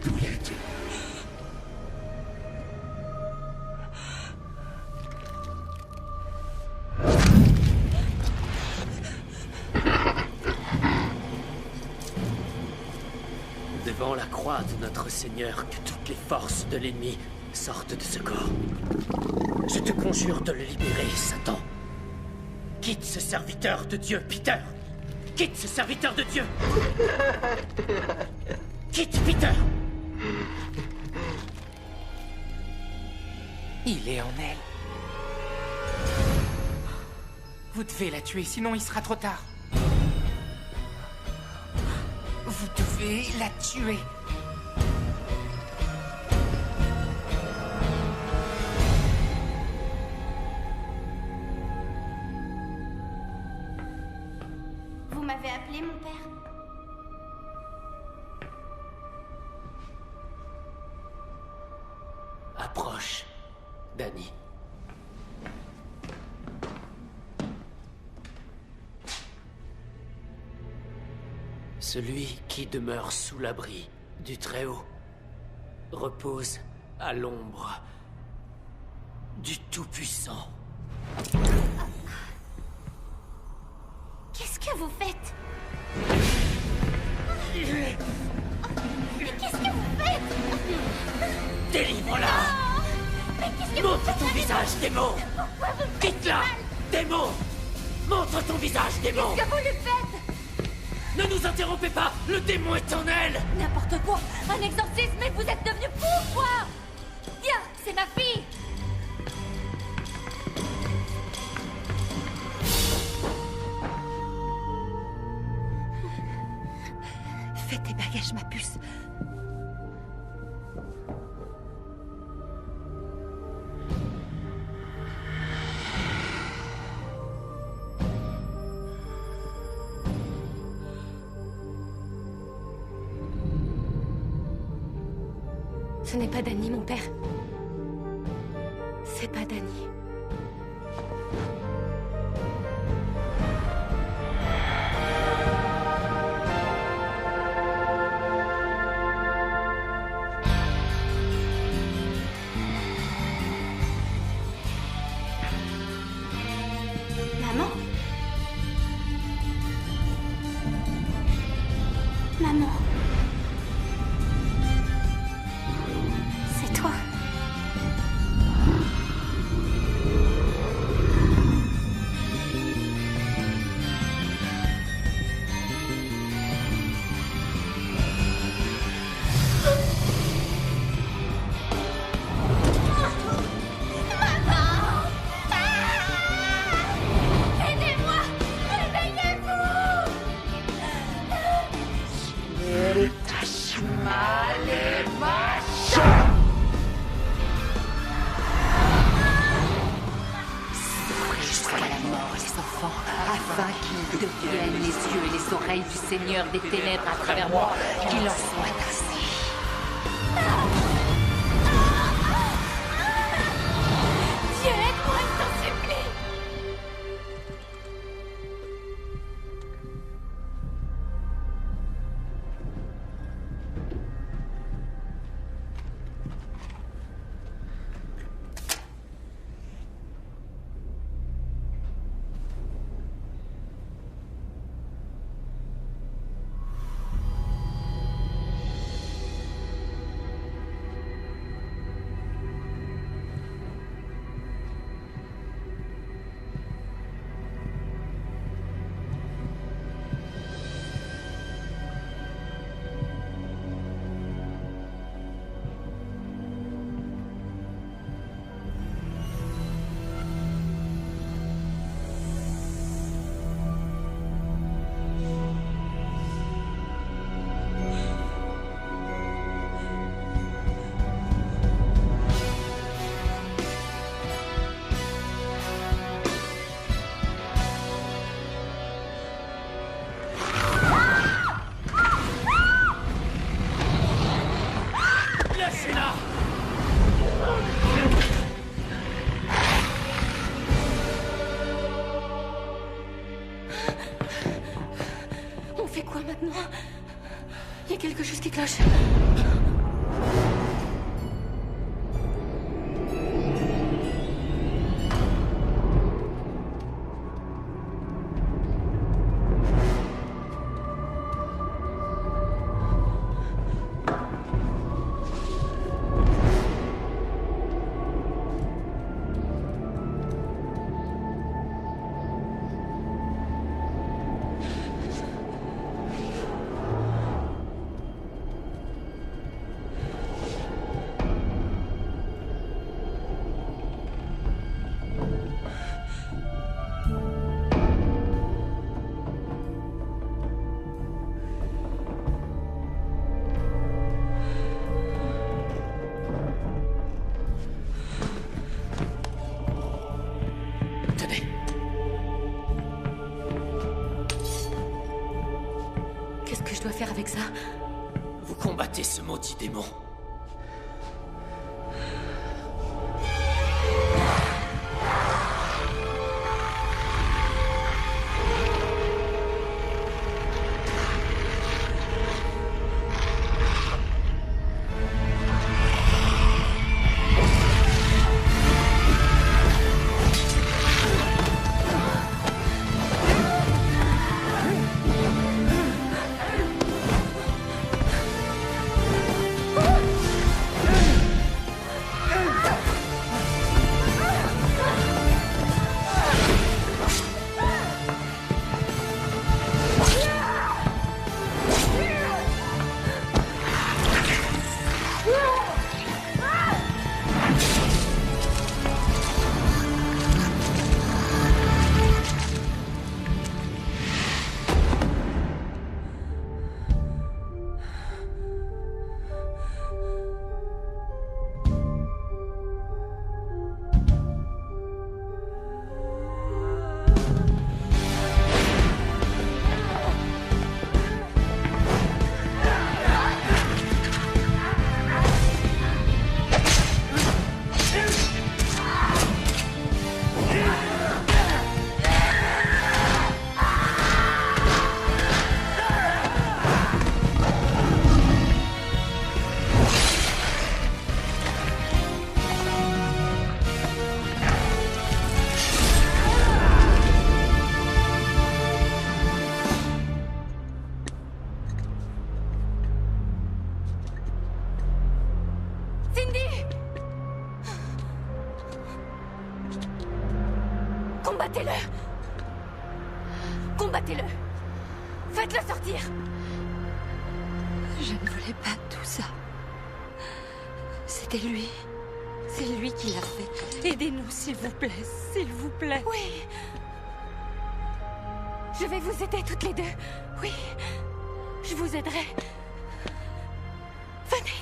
[SPEAKER 14] Tous les deux.
[SPEAKER 5] Devant la croix de notre Seigneur, que toutes les forces de l'ennemi sortent de ce corps. Je te conjure de le libérer, Satan. Quitte ce serviteur de Dieu, Peter. Quitte ce serviteur de Dieu. Quitte Peter.
[SPEAKER 1] Il est en elle. Vous devez la tuer, sinon il sera trop tard. Vous devez la tuer.
[SPEAKER 2] Vous m'avez appelé, mon père?
[SPEAKER 5] Approche, Danny. Celui qui demeure sous l'abri du Très-Haut repose à l'ombre du Tout-Puissant.
[SPEAKER 2] Qu'est-ce que vous faites? Mais qu'est-ce que vous faites?
[SPEAKER 5] Délivre-la!
[SPEAKER 2] Mais qu'est-ce que vous
[SPEAKER 5] Montre
[SPEAKER 2] faites?
[SPEAKER 5] ton visage, démon!
[SPEAKER 2] Pourquoi vous me faites
[SPEAKER 5] Quitte-la!
[SPEAKER 2] mal?
[SPEAKER 5] Démon! Montre ton visage, démon!
[SPEAKER 2] Qu'est-ce que vous lui faites?
[SPEAKER 5] Ne nous interrompez pas! Le démon est en elle!
[SPEAKER 13] N'importe quoi! Un exorcisme, mais vous êtes devenu fou ou quoi? Tiens, c'est ma fille!
[SPEAKER 6] Fais tes bagages, ma puce.
[SPEAKER 12] Ce n'est pas Danny, mon père. C'est pas Danny.
[SPEAKER 2] Maman? Maman? C'est toi?
[SPEAKER 13] Aidez-moi! Réveillez-vous!
[SPEAKER 8] Jusqu'à la mort, les enfants, afin qu'ils deviennent les yeux et les oreilles du Seigneur des ténèbres à travers moi, qu'il en soit ainsi.
[SPEAKER 13] Dieu, aide-moi, je t'en supplie!
[SPEAKER 12] maintenant. Il y a quelque chose qui cloche. Avec ça,
[SPEAKER 5] vous combattez ce maudit démon.
[SPEAKER 12] Combattez-le! Combattez-le! Faites-le sortir!
[SPEAKER 2] Je ne voulais pas tout ça. C'était lui. C'est lui qui l'a fait. Aidez-nous, s'il vous plaît. S'il vous plaît.
[SPEAKER 12] Oui. Je vais vous aider toutes les deux. Oui. Je vous aiderai. Venez.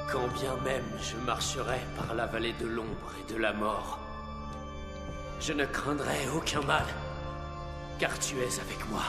[SPEAKER 5] Quand bien même je marcherai par la vallée de l'ombre et de la mort, je ne craindrai aucun mal, car tu es avec moi.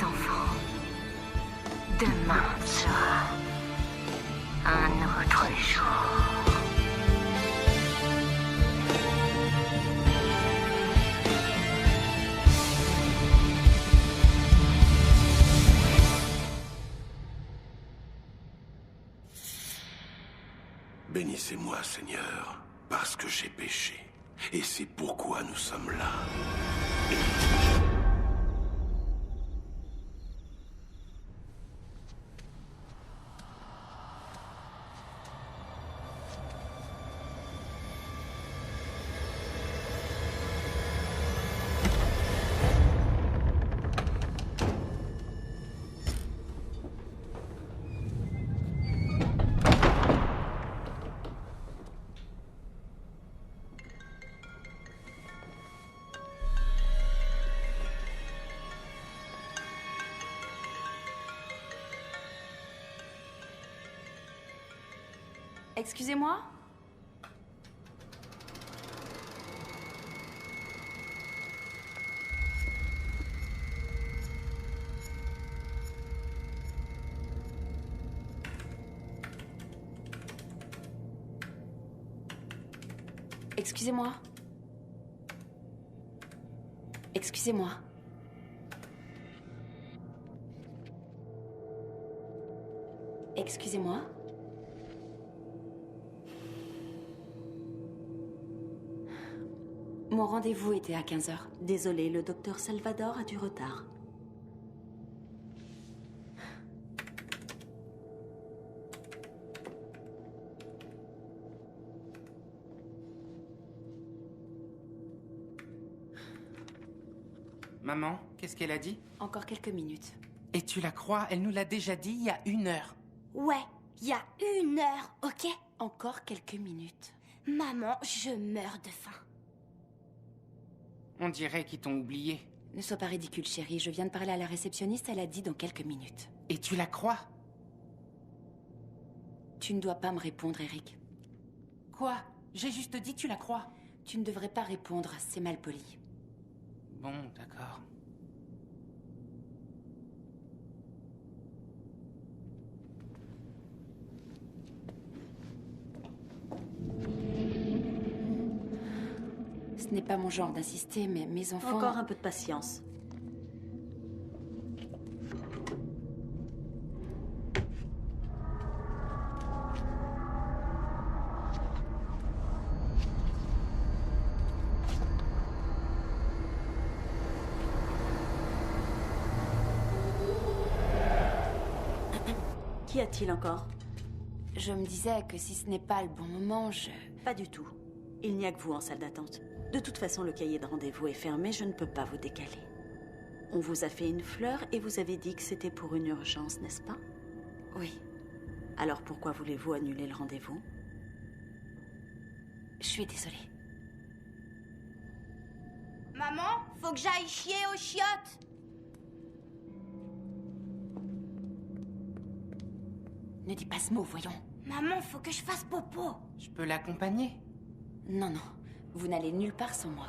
[SPEAKER 2] enfants, demain sera un autre jour.
[SPEAKER 11] Bénissez-moi, Seigneur, parce que j'ai péché. Et c'est pourquoi nous sommes là.
[SPEAKER 8] Excusez-moi? Excusez-moi. Excusez-moi. Excusez-moi. Mon rendez-vous était à 15h.
[SPEAKER 15] Désolée, le docteur Salvador a du retard.
[SPEAKER 1] Maman, qu'est-ce qu'elle a dit?
[SPEAKER 8] Encore quelques minutes.
[SPEAKER 1] Et tu la crois? Elle nous l'a déjà dit il y a 1 heure.
[SPEAKER 13] Ouais, il y a 1 heure, ok?
[SPEAKER 8] Encore quelques minutes.
[SPEAKER 13] Maman, je meurs de faim.
[SPEAKER 1] On dirait qu'ils t'ont oublié.
[SPEAKER 8] Ne sois pas ridicule, chérie. Je viens de parler à la réceptionniste, elle a dit dans quelques minutes.
[SPEAKER 1] Et tu la crois?
[SPEAKER 8] Tu ne dois pas me répondre, Eric.
[SPEAKER 1] Quoi? J'ai juste dit tu la crois.
[SPEAKER 8] Tu ne devrais pas répondre, c'est mal poli.
[SPEAKER 1] Bon, d'accord.
[SPEAKER 8] Ce n'est pas mon genre d'insister, mais mes enfants...
[SPEAKER 15] Encore un peu de patience. Qu'y a-t-il encore?
[SPEAKER 8] Je me disais que si ce n'est pas le bon moment,
[SPEAKER 15] Pas du tout. Il n'y a que vous en salle d'attente. De toute façon, le cahier de rendez-vous est fermé, je ne peux pas vous décaler. On vous a fait une fleur et vous avez dit que c'était pour une urgence, n'est-ce pas?
[SPEAKER 8] Oui.
[SPEAKER 15] Alors pourquoi voulez-vous annuler le rendez-vous?
[SPEAKER 8] Je suis désolée.
[SPEAKER 13] Maman, faut que j'aille chier aux chiottes.
[SPEAKER 8] Ne dis pas ce mot, voyons.
[SPEAKER 13] Maman, faut que je fasse popo.
[SPEAKER 1] Je peux l'accompagner?
[SPEAKER 8] Non, non. Vous n'allez nulle part sans moi.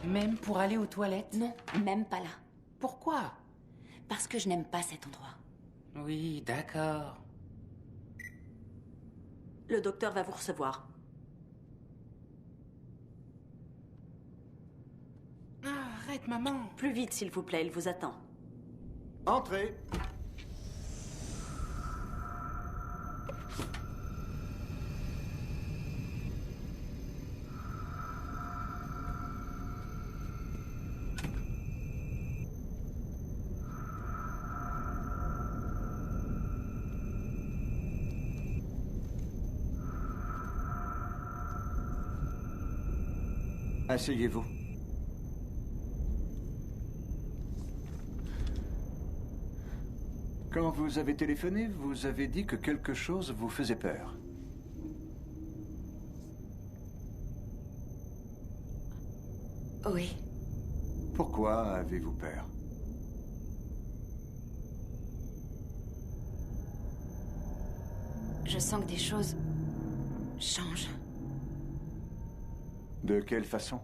[SPEAKER 1] Même pour aller aux toilettes?
[SPEAKER 8] Non, même pas là.
[SPEAKER 1] Pourquoi?
[SPEAKER 8] Parce que je n'aime pas cet endroit.
[SPEAKER 1] Oui, d'accord.
[SPEAKER 15] Le docteur va vous recevoir.
[SPEAKER 1] Ah, arrête, maman.
[SPEAKER 15] Plus vite, s'il vous plaît, il vous attend.
[SPEAKER 9] Entrez. Asseyez-vous. Quand vous avez téléphoné, vous avez dit que quelque chose vous faisait peur.
[SPEAKER 8] Oui.
[SPEAKER 9] Pourquoi avez-vous peur?
[SPEAKER 8] Je sens que des choses changent.
[SPEAKER 9] De quelle façon?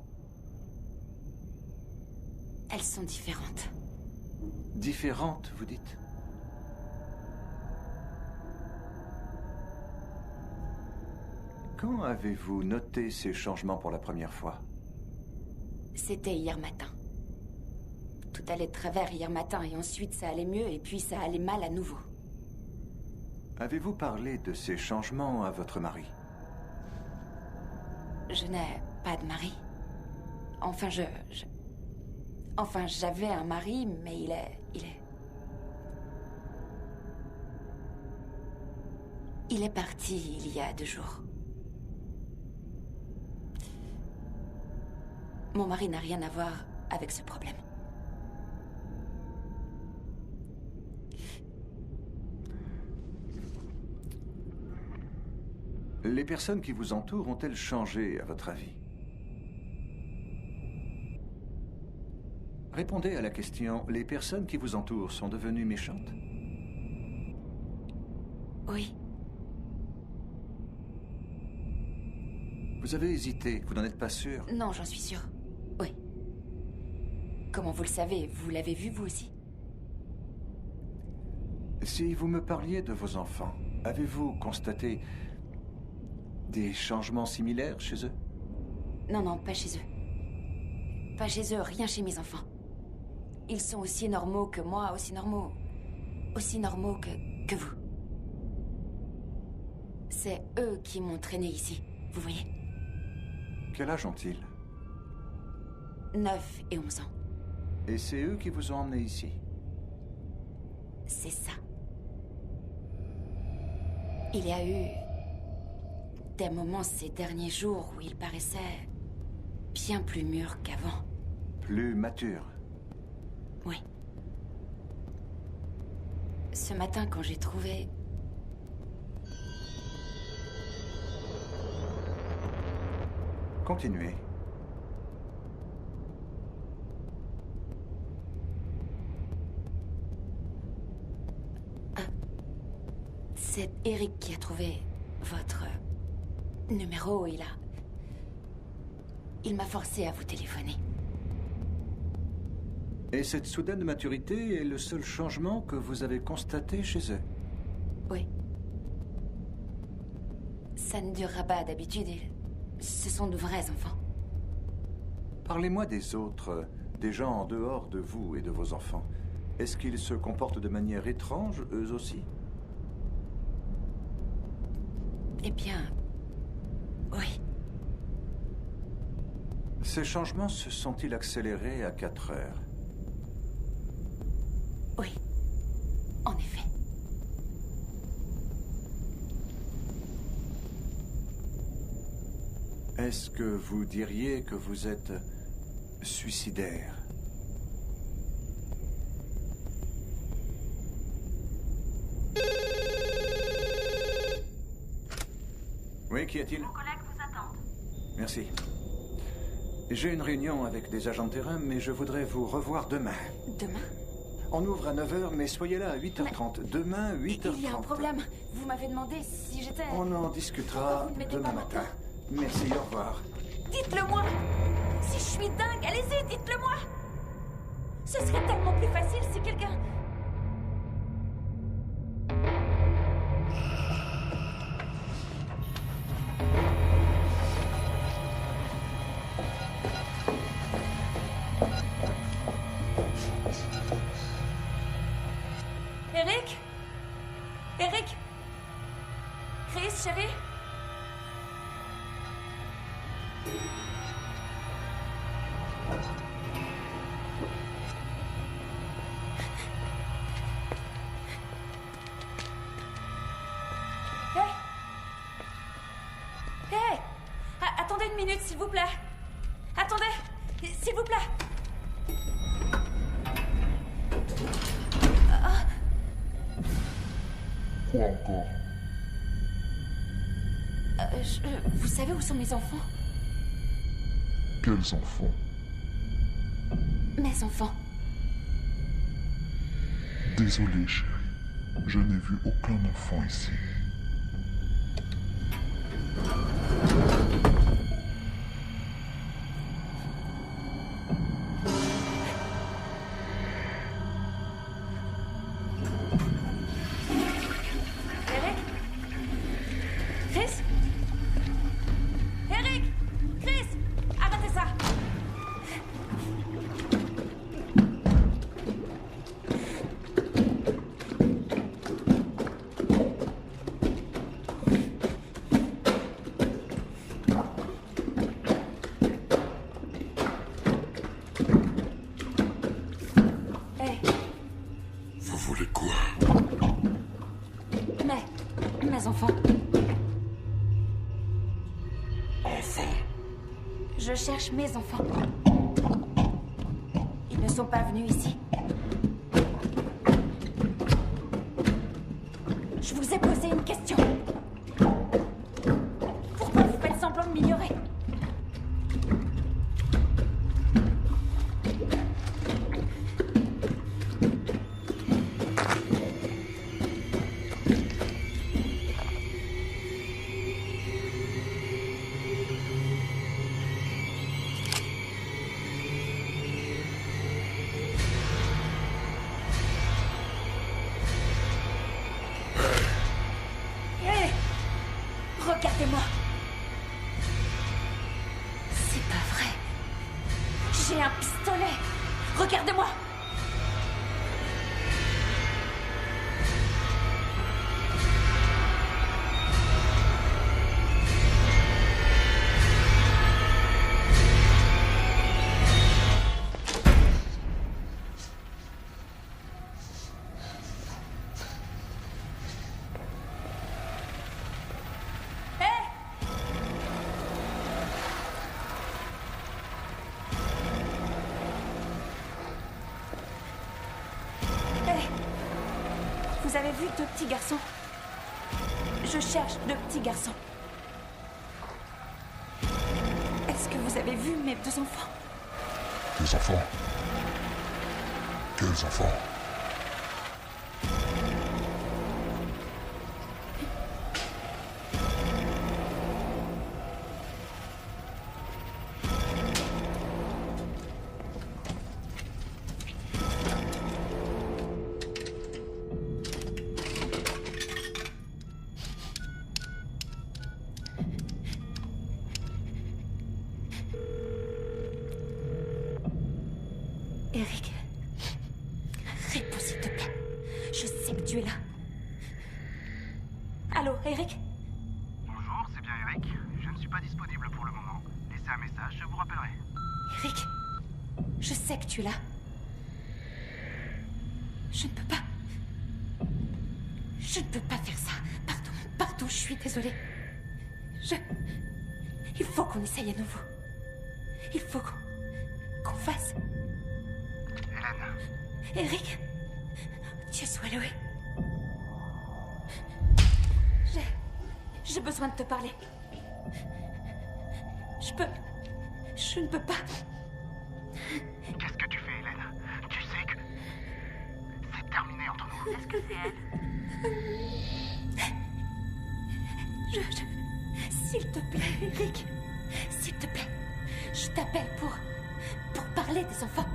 [SPEAKER 8] Elles sont différentes.
[SPEAKER 9] Différente, vous dites? Quand avez-vous noté ces changements pour la première fois?
[SPEAKER 8] C'était hier matin. Tout allait de travers hier matin et ensuite ça allait mieux et puis ça allait mal à nouveau.
[SPEAKER 9] Avez-vous parlé de ces changements à votre mari?
[SPEAKER 8] Je n'ai pas de mari. Enfin, Enfin, j'avais un mari, mais il est... Il est parti il y a 2 jours. Mon mari n'a rien à voir avec ce problème.
[SPEAKER 9] Les personnes qui vous entourent ont-elles changé, à votre avis? Répondez à la question, les personnes qui vous entourent sont devenues méchantes?
[SPEAKER 8] Oui.
[SPEAKER 9] Vous avez hésité, vous n'en êtes pas sûr?
[SPEAKER 8] Non, j'en suis sûre. Oui. Comment vous le savez? Vous l'avez vu, vous aussi?
[SPEAKER 9] Si vous me parliez de vos enfants, avez-vous constaté des changements similaires chez eux?
[SPEAKER 8] Non, non, pas chez eux. Pas chez eux, rien chez mes enfants. Ils sont aussi normaux que moi, aussi normaux que vous. C'est eux qui m'ont traîné ici, vous voyez?
[SPEAKER 9] Quel âge ont-ils?
[SPEAKER 8] 9 et 11 ans.
[SPEAKER 9] Et c'est eux qui vous ont emmené ici?
[SPEAKER 8] C'est ça. Il y a eu des moments ces derniers jours où il paraissait bien plus mûr qu'avant.
[SPEAKER 9] Plus mature?
[SPEAKER 8] Oui. Ce matin, quand j'ai trouvé...
[SPEAKER 9] Continuez.
[SPEAKER 8] C'est Eric qui a trouvé votre numéro. Il m'a forcé à vous téléphoner.
[SPEAKER 9] Et cette soudaine maturité est le seul changement que vous avez constaté chez eux?
[SPEAKER 8] Oui. Ça ne durera pas d'habitude. Ce sont de vrais enfants.
[SPEAKER 9] Parlez-moi des autres, des gens en dehors de vous et de vos enfants. Est-ce qu'ils se comportent de manière étrange, eux aussi?
[SPEAKER 8] Eh bien... oui.
[SPEAKER 9] Ces changements se sont-ils accélérés à 4 heures?
[SPEAKER 8] Oui. En effet.
[SPEAKER 9] Est-ce que vous diriez que vous êtes suicidaire? Oui, qu'y a-t-il?
[SPEAKER 10] Vos collègues vous attendent.
[SPEAKER 9] Merci. J'ai une réunion avec des agents de terrain, mais je voudrais vous revoir demain.
[SPEAKER 8] Demain?
[SPEAKER 9] On ouvre à 9h, mais soyez là à 8h30. Mais demain, 8h30.
[SPEAKER 8] Il y a un problème. Vous m'avez demandé si j'étais...
[SPEAKER 9] On en discutera demain matin. Merci, au revoir.
[SPEAKER 8] Dites-le-moi! Si je suis dingue, allez-y, dites-le-moi! Ce serait tellement plus facile si quelqu'un... Eric? Eric? Chris, chérie? Hey! Attendez une minute, s'il vous plaît. Attendez, s'il vous plaît.
[SPEAKER 14] Quoi encore?
[SPEAKER 8] Vous savez où sont mes enfants?
[SPEAKER 14] Quels enfants?
[SPEAKER 8] Mes enfants.
[SPEAKER 14] Désolé, chérie. Je n'ai vu aucun enfant ici. Enfant.
[SPEAKER 8] Je cherche mes enfants. Ils ne sont pas venus ici. Je vous ai posé une question. Pourquoi vous faites semblant de m'ignorer? Regardez-moi. C'est pas vrai. J'ai un pistolet. Regardez-moi. Vous avez vu deux petits garçons? Je cherche deux petits garçons. Est-ce que vous avez vu mes deux enfants?
[SPEAKER 14] Tes enfants? Quels enfants?
[SPEAKER 8] Eric, réponds s'il te plaît. Je sais que tu es là. Allô, Eric?
[SPEAKER 16] Bonjour, c'est bien Eric. Je ne suis pas disponible pour le moment. Laissez un message, je vous rappellerai.
[SPEAKER 8] Eric, je sais que tu es là. Je ne peux pas. Je ne peux pas faire ça. Pardon, je suis désolée. Il faut qu'on essaye à nouveau. Il faut qu'on fasse... Eric, Dieu soit loué. J'ai besoin de te parler. Je ne peux pas.
[SPEAKER 16] Qu'est-ce que tu fais, Hélène? Tu sais que c'est terminé entre nous.
[SPEAKER 10] Est-ce que c'est elle?
[SPEAKER 8] S'il te plaît, Eric. S'il te plaît. Je t'appelle pour parler des enfants.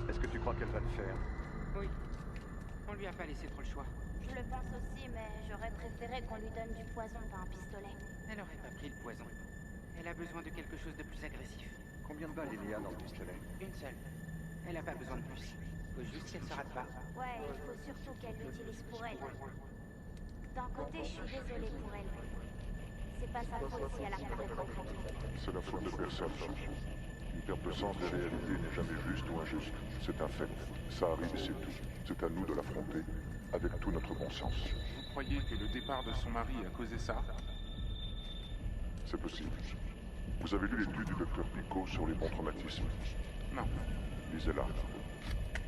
[SPEAKER 9] Est-ce que tu crois qu'elle va le faire?
[SPEAKER 1] Oui. On lui a pas laissé trop le choix.
[SPEAKER 10] Je le pense aussi, mais j'aurais préféré qu'on lui donne du poison, pas un pistolet.
[SPEAKER 1] Elle aurait pas pris le poison. Elle a besoin de quelque chose de plus agressif.
[SPEAKER 9] Combien de balles il y a dans le pistolet?
[SPEAKER 1] Une seule. Elle a pas besoin de plus. Faut juste qu'elle se rate pas.
[SPEAKER 10] Ouais, il faut surtout qu'elle l'utilise pour elle. D'un côté, je suis désolée pour elle. C'est pas sa faute si elle a complètement craqué.
[SPEAKER 14] C'est la faute de personne. Une perte de sens des réalités n'est jamais juste ou injuste. C'est un fait. Ça arrive et c'est tout. C'est à nous de l'affronter, avec tout notre bon sens.
[SPEAKER 17] Vous croyez que le départ de son mari a causé ça?
[SPEAKER 14] C'est possible. Vous avez lu l'étude du docteur Pico sur les bons traumatismes?
[SPEAKER 17] Non.
[SPEAKER 14] Lisez-la.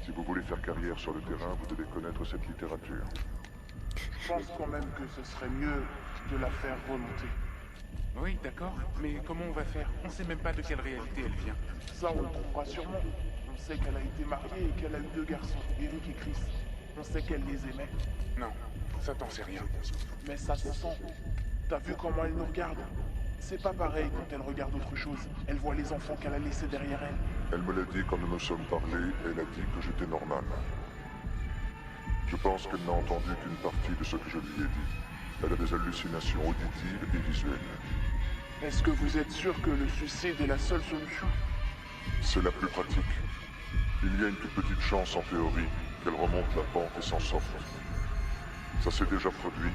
[SPEAKER 14] Si vous voulez faire carrière sur le terrain, vous devez connaître cette littérature.
[SPEAKER 17] Je pense quand même que ce serait mieux de la faire remonter. Oui, d'accord, mais comment on va faire? On sait même pas de quelle réalité elle vient. Ça, on le trouvera sûrement. On sait qu'elle a été mariée et qu'elle a eu 2 garçons, Eric et Chris. On sait qu'elle les aimait.
[SPEAKER 14] Non, ça t'en sait rien.
[SPEAKER 17] Mais ça se sent. T'as vu comment elle nous regarde? C'est pas pareil quand elle regarde autre chose. Elle voit les enfants qu'elle a laissés derrière elle.
[SPEAKER 14] Elle me l'a dit quand nous nous sommes parlé, et elle a dit que j'étais normal. Je pense qu'elle n'a entendu qu'une partie de ce que je lui ai dit. Elle a des hallucinations auditives et visuelles.
[SPEAKER 17] Est-ce que vous êtes sûr que le suicide est la seule solution?
[SPEAKER 14] C'est la plus pratique. Il y a une toute petite chance en théorie qu'elle remonte la pente et s'en sorte. Ça s'est déjà produit,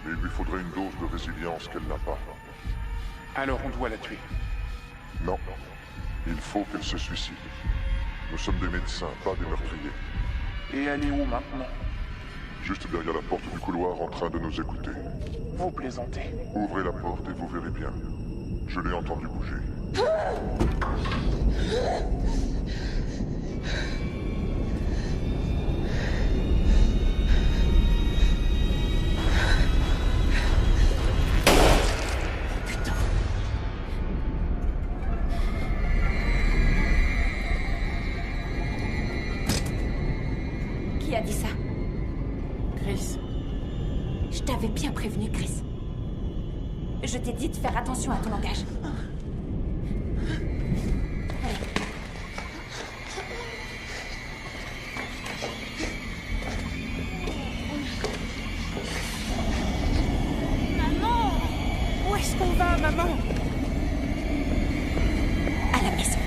[SPEAKER 14] mais il lui faudrait une dose de résilience qu'elle n'a pas.
[SPEAKER 17] Alors on doit la tuer.
[SPEAKER 14] Non. Il faut qu'elle se suicide. Nous sommes des médecins, pas des meurtriers.
[SPEAKER 17] Et elle est où maintenant?
[SPEAKER 14] Juste derrière la porte du couloir en train de nous écouter.
[SPEAKER 17] Vous plaisantez.
[SPEAKER 14] Ouvrez la porte et vous verrez bien. Je l'ai entendu bouger.
[SPEAKER 8] Qui a dit ça?
[SPEAKER 5] Chris.
[SPEAKER 8] Je t'avais bien prévenu, Chris. Je t'ai dit de faire attention à ton langage.
[SPEAKER 13] Maman!
[SPEAKER 7] Où est-ce qu'on va, maman?
[SPEAKER 8] À la maison.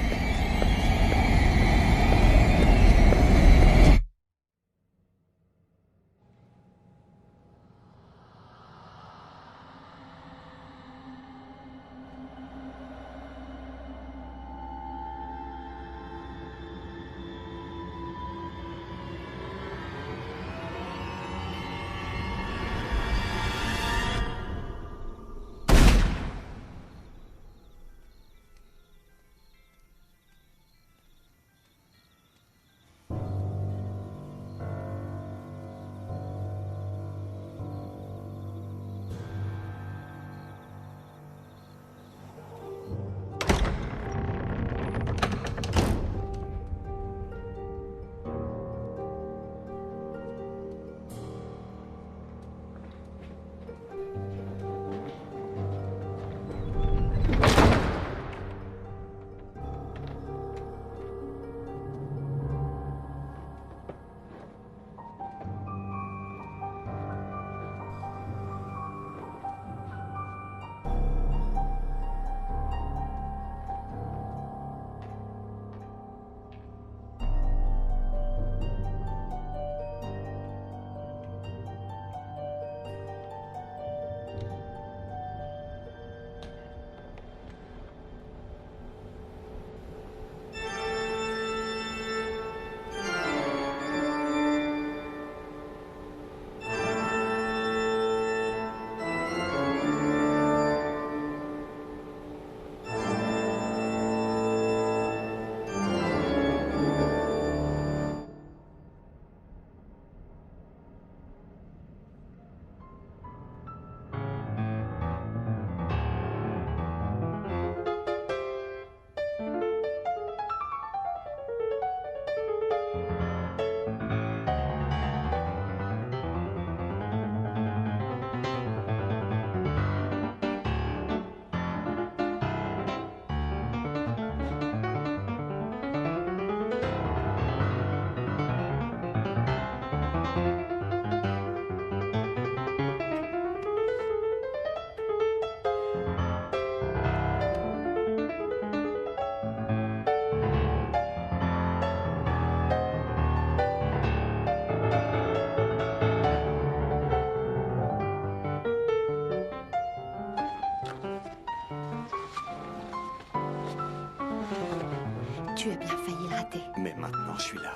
[SPEAKER 2] Tu as bien failli le rater.
[SPEAKER 4] Mais maintenant, je suis là.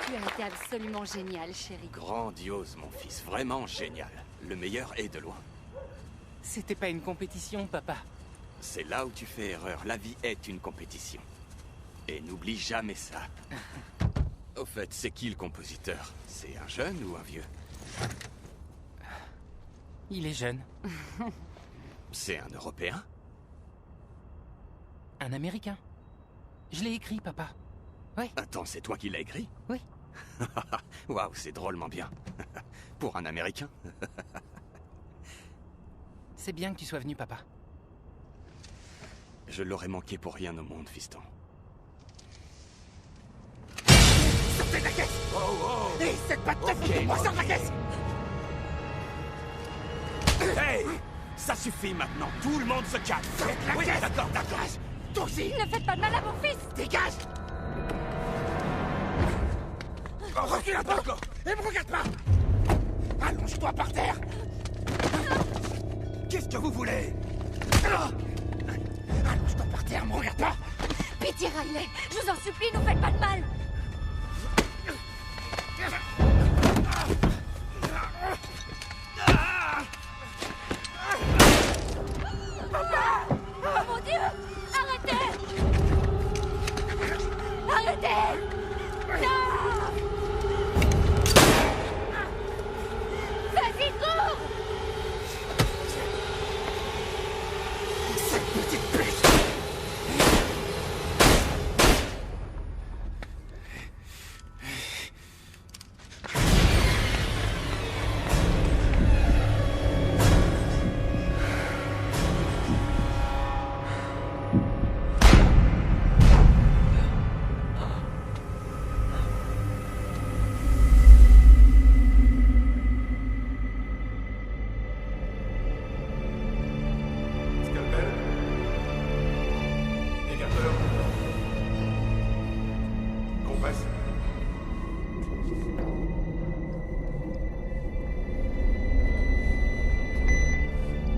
[SPEAKER 2] Tu as été absolument génial, chérie.
[SPEAKER 4] Grandiose, mon fils. Vraiment génial. Le meilleur est de loin.
[SPEAKER 7] C'était pas une compétition, papa.
[SPEAKER 4] C'est là où tu fais erreur. La vie est une compétition. Et n'oublie jamais ça. Au fait, c'est qui le compositeur? C'est un jeune ou un vieux?
[SPEAKER 7] Il est jeune.
[SPEAKER 4] C'est un Européen?
[SPEAKER 7] Un Américain. Je l'ai écrit, papa. Oui.
[SPEAKER 4] Attends, c'est toi qui l'as écrit?
[SPEAKER 7] Oui.
[SPEAKER 4] Waouh, c'est drôlement bien. Pour un Américain.
[SPEAKER 7] C'est bien que tu sois venu, papa.
[SPEAKER 4] Je l'aurais manqué pour rien au monde, fiston.
[SPEAKER 3] Sortez de la caisse! Oh! Et cette patte de fou, moi, sors de la caisse!
[SPEAKER 4] Hey! Ça suffit maintenant, tout le monde se calme.
[SPEAKER 3] Faites la
[SPEAKER 4] Oui,
[SPEAKER 3] caisse!
[SPEAKER 4] d'accord.
[SPEAKER 3] Dégage! Toi aussi!
[SPEAKER 13] Ne faites pas de mal à mon fils!
[SPEAKER 3] Dégage! Oh, recule un peu! Et me regarde pas! Allonge-toi par terre!
[SPEAKER 4] Qu'est-ce que vous voulez?
[SPEAKER 3] Allonge-toi par terre, me regarde pas!
[SPEAKER 13] Pitié, Riley! Je vous en supplie, ne faites pas de mal! Oh mon Dieu! Arrêtez! Arrêtez! Non! Vas-y, cours!
[SPEAKER 3] Cette petite pute!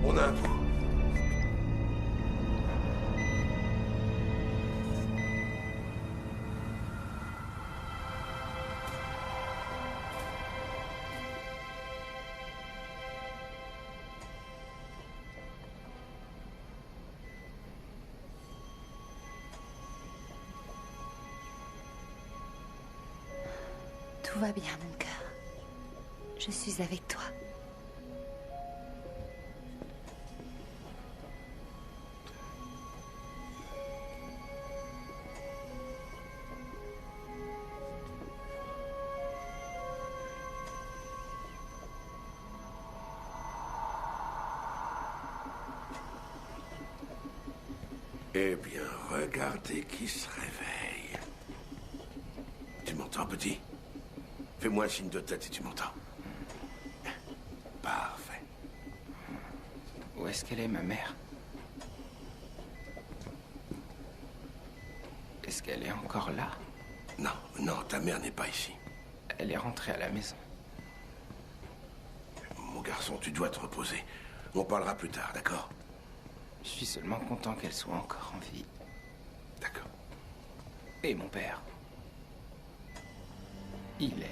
[SPEAKER 11] On a un pouls.
[SPEAKER 12] Tout va bien, mon cœur. Je suis avec toi.
[SPEAKER 11] Eh bien, regardez qui se réveille. Tu m'entends, petit? Fais-moi un signe de tête si tu m'entends. Parfait.
[SPEAKER 1] Où est-ce qu'elle est, ma mère? Est-ce qu'elle est encore là?
[SPEAKER 11] Non, non, ta mère n'est pas ici.
[SPEAKER 1] Elle est rentrée à la maison.
[SPEAKER 11] Mon garçon, tu dois te reposer. On parlera plus tard, d'accord?
[SPEAKER 1] Je suis seulement content qu'elle soit encore en vie.
[SPEAKER 11] D'accord.
[SPEAKER 1] Et mon père? Il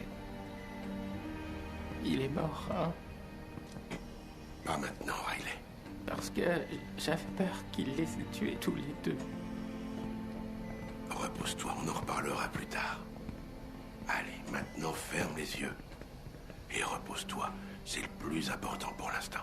[SPEAKER 1] est mort, hein?
[SPEAKER 11] Pas maintenant, Riley.
[SPEAKER 1] Parce que j'avais peur qu'il les ait tués tous les deux.
[SPEAKER 11] Repose-toi, on en reparlera plus tard. Allez, maintenant ferme les yeux. Et repose-toi, c'est le plus important pour l'instant.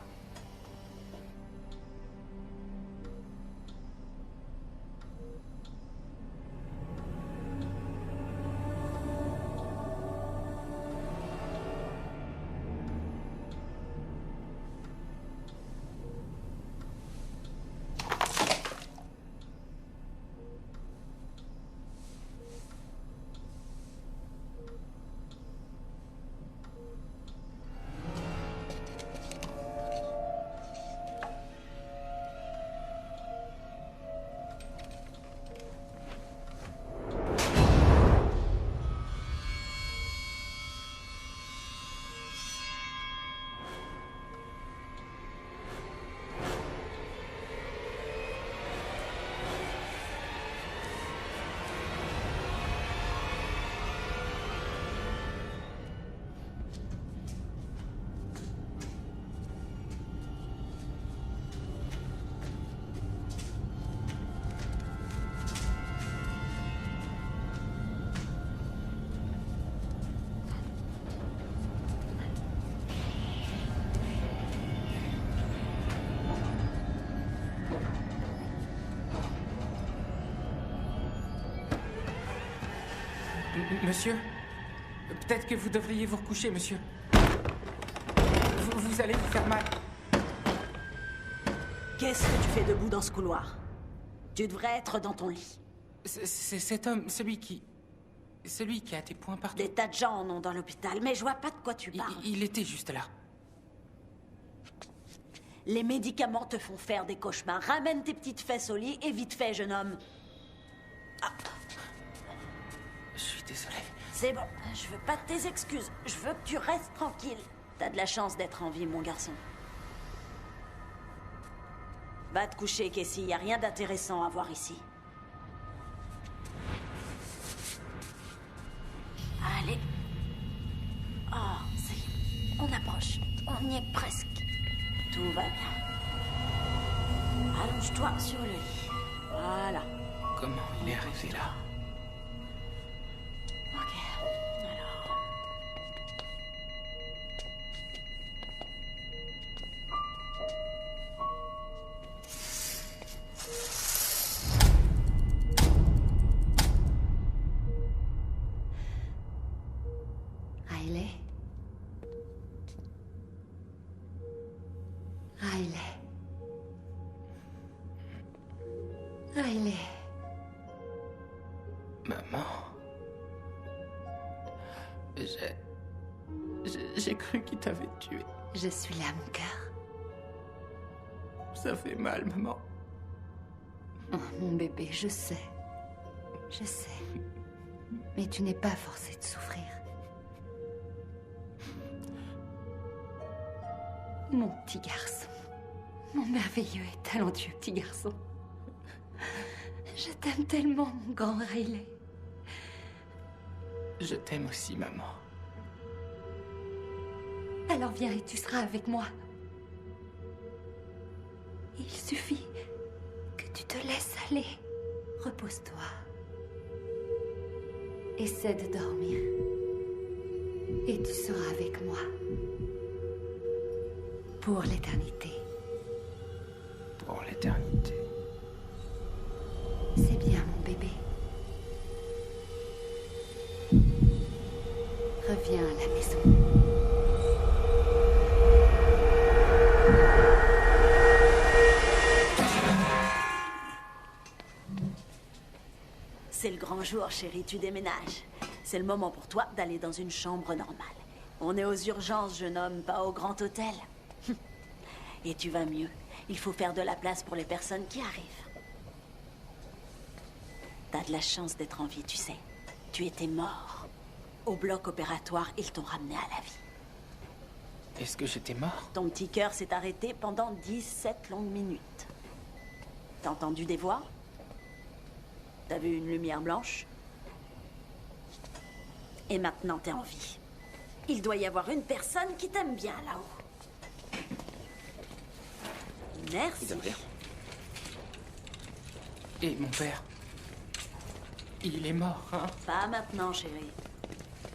[SPEAKER 1] Monsieur, peut-être que vous devriez vous recoucher, monsieur. Vous allez vous faire mal.
[SPEAKER 15] Qu'est-ce que tu fais debout dans ce couloir? Tu devrais être dans ton lit.
[SPEAKER 1] C'est cet homme, celui qui a des points partout.
[SPEAKER 15] Des tas de gens en ont dans l'hôpital, mais je vois pas de quoi tu parles.
[SPEAKER 1] Il était juste là.
[SPEAKER 15] Les médicaments te font faire des cauchemars. Ramène tes petites fesses au lit et vite fait, jeune homme. Ah.
[SPEAKER 1] Je suis désolé.
[SPEAKER 15] C'est bon, je veux pas de tes excuses. Je veux que tu restes tranquille. T'as de la chance d'être en vie, mon garçon. Va te coucher, Casey. Y a rien d'intéressant à voir ici. Allez. Oh, ça y est. On approche. On y est presque. Tout va bien. Allonge-toi sur le lit. Voilà.
[SPEAKER 1] Comment il est arrivé là?
[SPEAKER 15] Ok. Alors...
[SPEAKER 8] Riley. Riley. Riley.
[SPEAKER 1] Maman. J'ai cru qu'il t'avait tué.
[SPEAKER 8] Je suis là, mon cœur.
[SPEAKER 1] Ça fait mal, maman.
[SPEAKER 8] Oh, mon bébé, je sais. Je sais. Mais tu n'es pas forcé de souffrir. Mon petit garçon. Mon merveilleux et talentueux petit garçon. Je t'aime tellement, mon grand Riley.
[SPEAKER 1] Je t'aime aussi, maman.
[SPEAKER 8] Alors viens et tu seras avec moi. Il suffit que tu te laisses aller. Repose-toi. Essaie de dormir. Et tu seras avec moi. Pour l'éternité.
[SPEAKER 1] Pour l'éternité.
[SPEAKER 8] C'est bien, mon bébé. Reviens à la maison.
[SPEAKER 15] C'est le grand jour, chérie, tu déménages. C'est le moment pour toi d'aller dans une chambre normale. On est aux urgences, jeune homme, pas au grand hôtel. Et tu vas mieux. Il faut faire de la place pour les personnes qui arrivent. T'as de la chance d'être en vie, tu sais. Tu étais mort. Au bloc opératoire, ils t'ont ramené à la vie.
[SPEAKER 1] Est-ce que j'étais mort?
[SPEAKER 15] Ton petit cœur s'est arrêté pendant 17 longues minutes. T'as entendu des voix? T'as vu une lumière blanche? Et maintenant, t'es en vie. Il doit y avoir une personne qui t'aime bien là-haut. Merci.
[SPEAKER 1] Et mon père? Il est mort, hein?
[SPEAKER 15] Pas maintenant, chérie.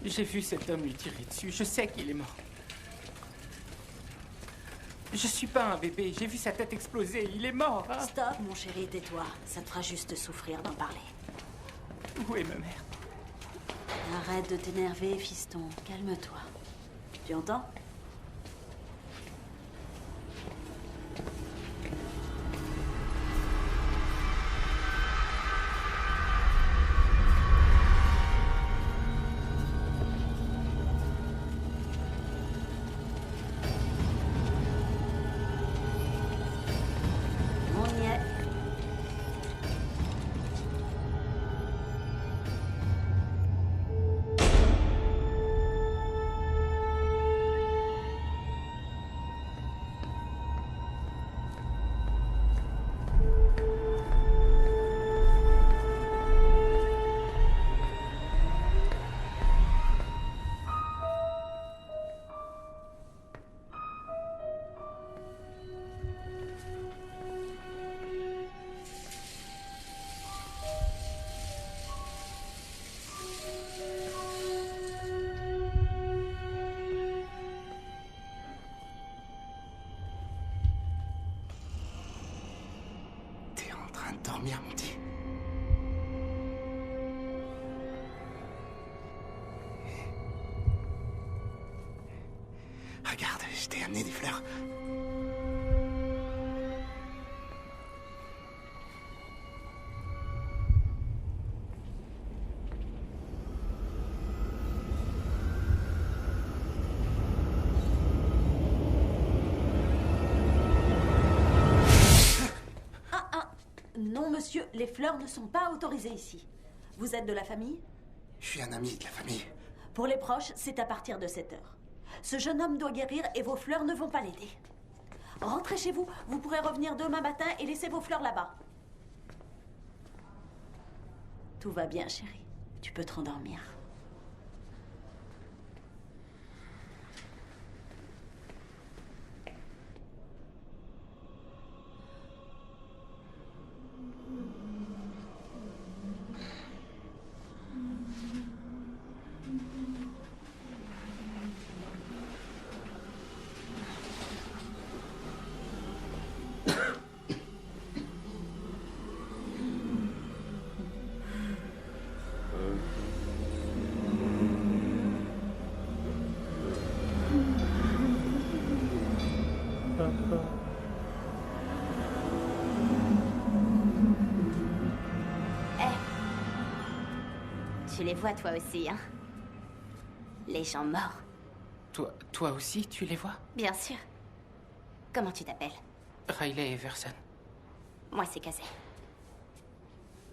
[SPEAKER 1] J'ai vu cet homme lui tirer dessus. Je sais qu'il est mort. Je suis pas un bébé. J'ai vu sa tête exploser. Il est mort, hein?
[SPEAKER 15] Stop, mon chéri, tais-toi. Ça te fera juste souffrir d'en parler.
[SPEAKER 1] Où est ma mère?
[SPEAKER 15] Arrête de t'énerver, fiston. Calme-toi. Tu entends?
[SPEAKER 3] Dormir, mon petit. Regarde, je t'ai amené des fleurs.
[SPEAKER 15] Non, monsieur, les fleurs ne sont pas autorisées ici. Vous êtes de la famille?
[SPEAKER 3] Je suis un ami de la famille.
[SPEAKER 15] Pour les proches, c'est à partir de 7 heures. Ce jeune homme doit guérir et vos fleurs ne vont pas l'aider. Rentrez chez vous, vous pourrez revenir demain matin et laisser vos fleurs là-bas. Tout va bien, chérie. Tu peux te rendormir.
[SPEAKER 2] Tu les vois toi aussi, hein? Les gens morts.
[SPEAKER 1] Toi aussi, tu les vois?
[SPEAKER 2] Bien sûr. Comment tu t'appelles?
[SPEAKER 1] Riley Everson.
[SPEAKER 2] Moi, c'est Casey.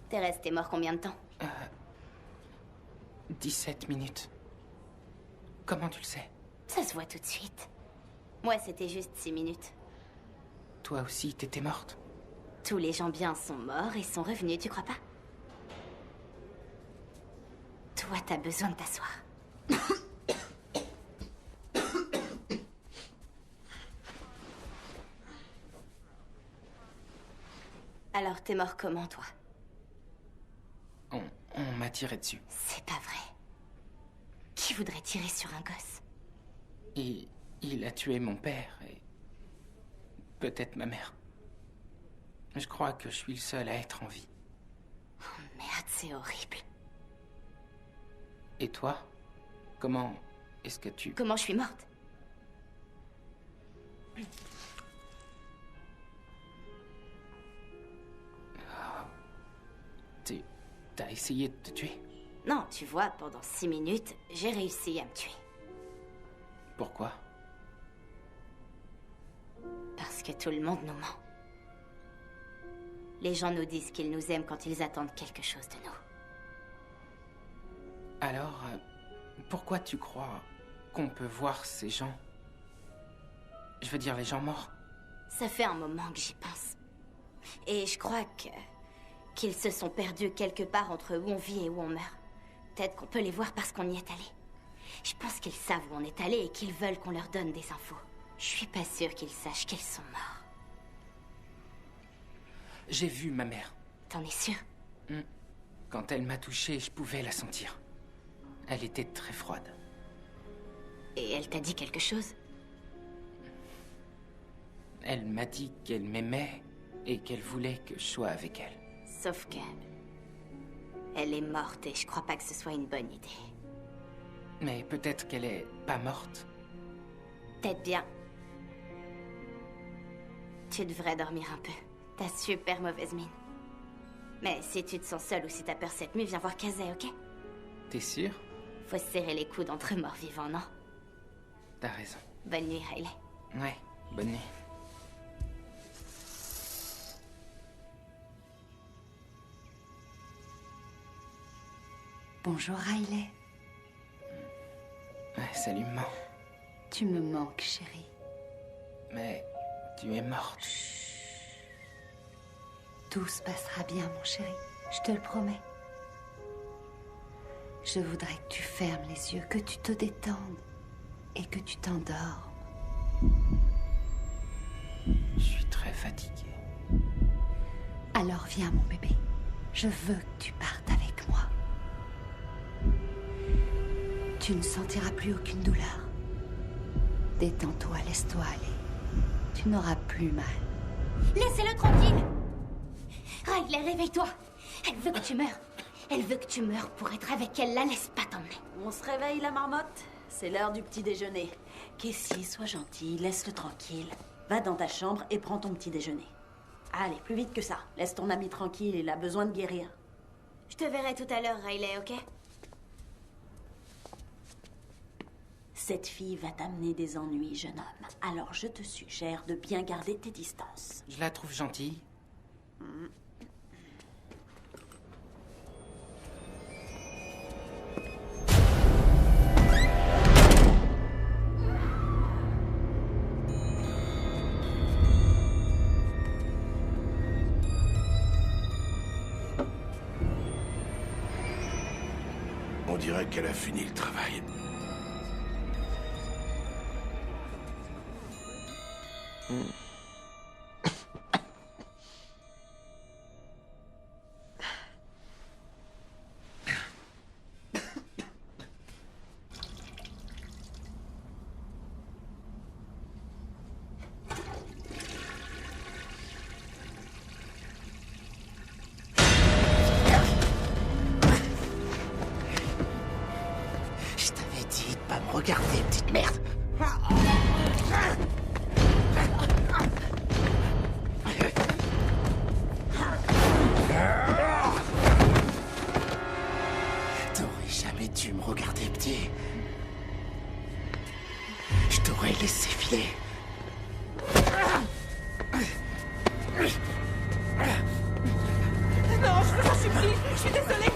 [SPEAKER 2] T'es resté mort combien de temps?
[SPEAKER 1] 17 minutes. Comment tu le sais?
[SPEAKER 2] Ça se voit tout de suite. Moi, c'était juste 6 minutes.
[SPEAKER 1] Toi aussi, t'étais morte?
[SPEAKER 2] Tous les gens bien sont morts et sont revenus, tu crois pas? Toi, t'as besoin de t'asseoir. Alors, t'es mort comment, toi?
[SPEAKER 1] On m'a tiré dessus.
[SPEAKER 2] C'est pas vrai. Qui voudrait tirer sur un gosse?
[SPEAKER 1] Il a tué mon père et peut-être ma mère. Je crois que je suis le seul à être en vie.
[SPEAKER 2] Oh merde, c'est horrible.
[SPEAKER 1] Et toi? Comment est-ce que tu...
[SPEAKER 2] Comment je suis morte?
[SPEAKER 1] T'as essayé de te tuer?
[SPEAKER 2] Non, tu vois, pendant 6 minutes, j'ai réussi à me tuer.
[SPEAKER 1] Pourquoi?
[SPEAKER 2] Parce que tout le monde nous ment. Les gens nous disent qu'ils nous aiment quand ils attendent quelque chose de nous.
[SPEAKER 1] Alors, pourquoi tu crois qu'on peut voir ces gens? Je veux dire, les gens morts.
[SPEAKER 2] Ça fait un moment que j'y pense. Et je crois qu'ils se sont perdus quelque part entre où on vit et où on meurt. Peut-être qu'on peut les voir parce qu'on y est allé. Je pense qu'ils savent où on est allé et qu'ils veulent qu'on leur donne des infos. Je suis pas sûre qu'ils sachent qu'ils sont morts.
[SPEAKER 1] J'ai vu ma mère.
[SPEAKER 2] T'en es sûr?
[SPEAKER 1] Quand elle m'a touché, je pouvais la sentir. Elle était très froide.
[SPEAKER 2] Et elle t'a dit quelque chose?
[SPEAKER 1] Elle m'a dit qu'elle m'aimait et qu'elle voulait que je sois avec elle.
[SPEAKER 2] Sauf que... elle est morte et je crois pas que ce soit une bonne idée.
[SPEAKER 1] Mais peut-être qu'elle est pas morte.
[SPEAKER 2] Peut-être bien. Tu devrais dormir un peu. T'as super mauvaise mine. Mais si tu te sens seule ou si t'as peur cette nuit, viens voir Casey, ok?
[SPEAKER 1] T'es sûre?
[SPEAKER 2] Faut se serrer les coudes entre morts vivants, non?
[SPEAKER 1] T'as raison.
[SPEAKER 2] Bonne nuit, Riley.
[SPEAKER 1] Ouais, bonne nuit.
[SPEAKER 8] Bonjour, Riley.
[SPEAKER 1] Ouais, salut, maman.
[SPEAKER 8] Tu me manques, chérie.
[SPEAKER 1] Mais tu es morte.
[SPEAKER 8] Tout se passera bien, mon chéri. Je te le promets. Je voudrais que tu fermes les yeux, que tu te détendes et que tu t'endormes.
[SPEAKER 1] Je suis très fatiguée.
[SPEAKER 8] Alors viens, mon bébé. Je veux que tu partes avec moi. Tu ne sentiras plus aucune douleur. Détends-toi, laisse-toi aller. Tu n'auras plus mal.
[SPEAKER 2] Laissez-le tranquille! Riley, réveille-toi! Elle veut que tu meurs. Elle veut que tu meurs pour être avec elle. La laisse pas t'emmener.
[SPEAKER 15] On se réveille, la marmotte? c'est l'heure du petit déjeuner. Casey, sois gentille, laisse-le tranquille. Va dans ta chambre et prends ton petit déjeuner. Allez, plus vite que ça. Laisse ton ami tranquille, il a besoin de guérir.
[SPEAKER 2] Je te verrai tout à l'heure, Riley, ok?
[SPEAKER 15] Cette fille va t'amener des ennuis, jeune homme. Alors je te suggère de bien garder tes distances.
[SPEAKER 7] Je la trouve gentille.
[SPEAKER 11] On dirait qu'elle a fini le travail.
[SPEAKER 3] Je t'avais dit de pas me regarder, petite merde. T'aurais jamais dû me regarder, petit. Je t'aurais laissé filer.
[SPEAKER 6] Non, je vous en supplie, je suis désolée.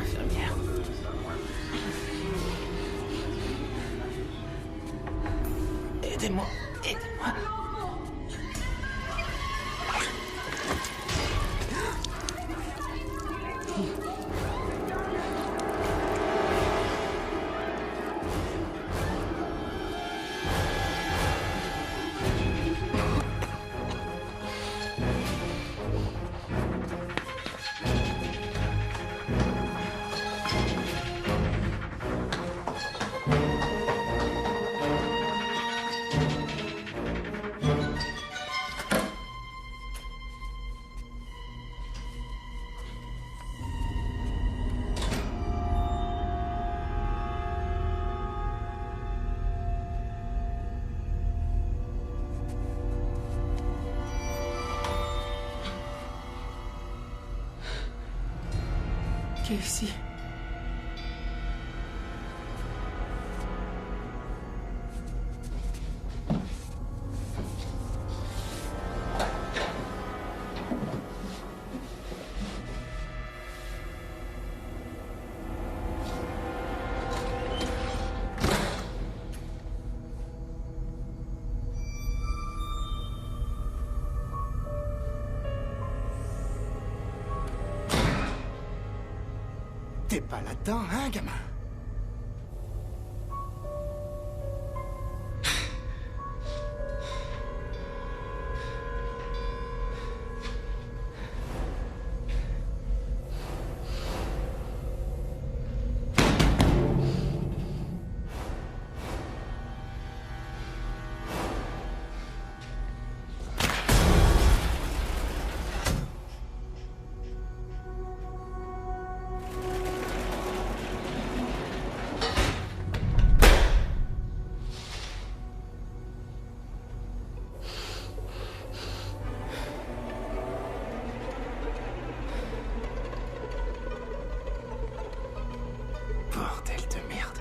[SPEAKER 7] Infirmière. Aidez-moi, aidez-moi. Casey.
[SPEAKER 3] T'es pas là-dedans, hein, gamin?
[SPEAKER 7] Bordel de merde.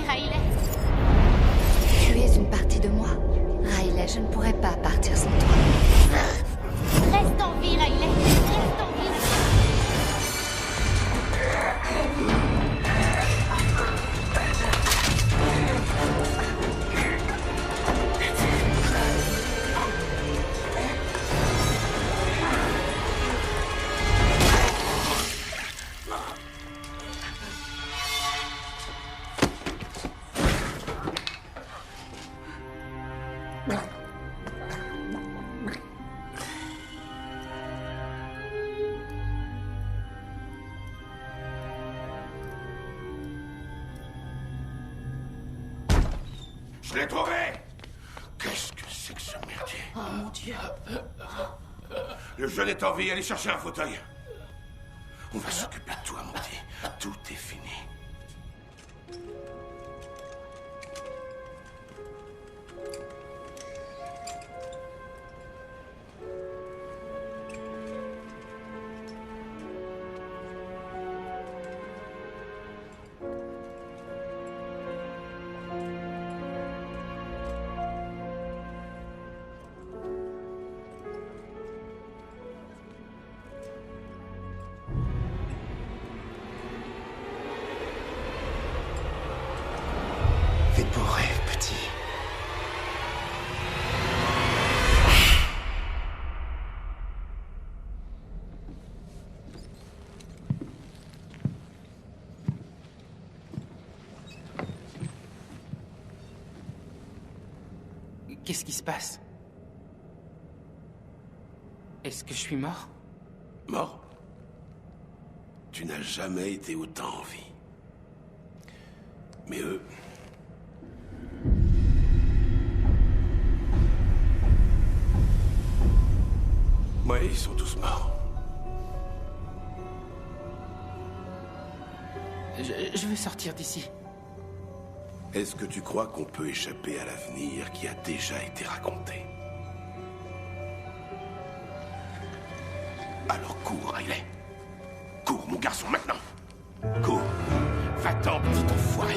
[SPEAKER 2] Riley.
[SPEAKER 12] Tu es une partie de moi. Riley, je ne pourrais pas partir sans toi.
[SPEAKER 2] Reste en vie, Riley. Reste en vie.
[SPEAKER 11] Je l'ai trouvé! Qu'est-ce que c'est que ce merdier?
[SPEAKER 15] Oh mon Dieu.
[SPEAKER 11] Le jeune est en vie, allez chercher un fauteuil. On va s'occuper de toi, mon petit. Tout est fini.
[SPEAKER 3] Fais beau rêve, petit.
[SPEAKER 1] Qu'est-ce qui se passe? Est-ce que je suis mort?
[SPEAKER 11] Mort? Tu n'as jamais été autant en vie. Mais eux... Ouais, ils sont tous morts.
[SPEAKER 1] Je veux sortir d'ici.
[SPEAKER 11] Est-ce que tu crois qu'on peut échapper à l'avenir qui a déjà été raconté? Alors cours, Riley. Cours, mon garçon, maintenant. Cours. Va-t'en, petit enfoiré.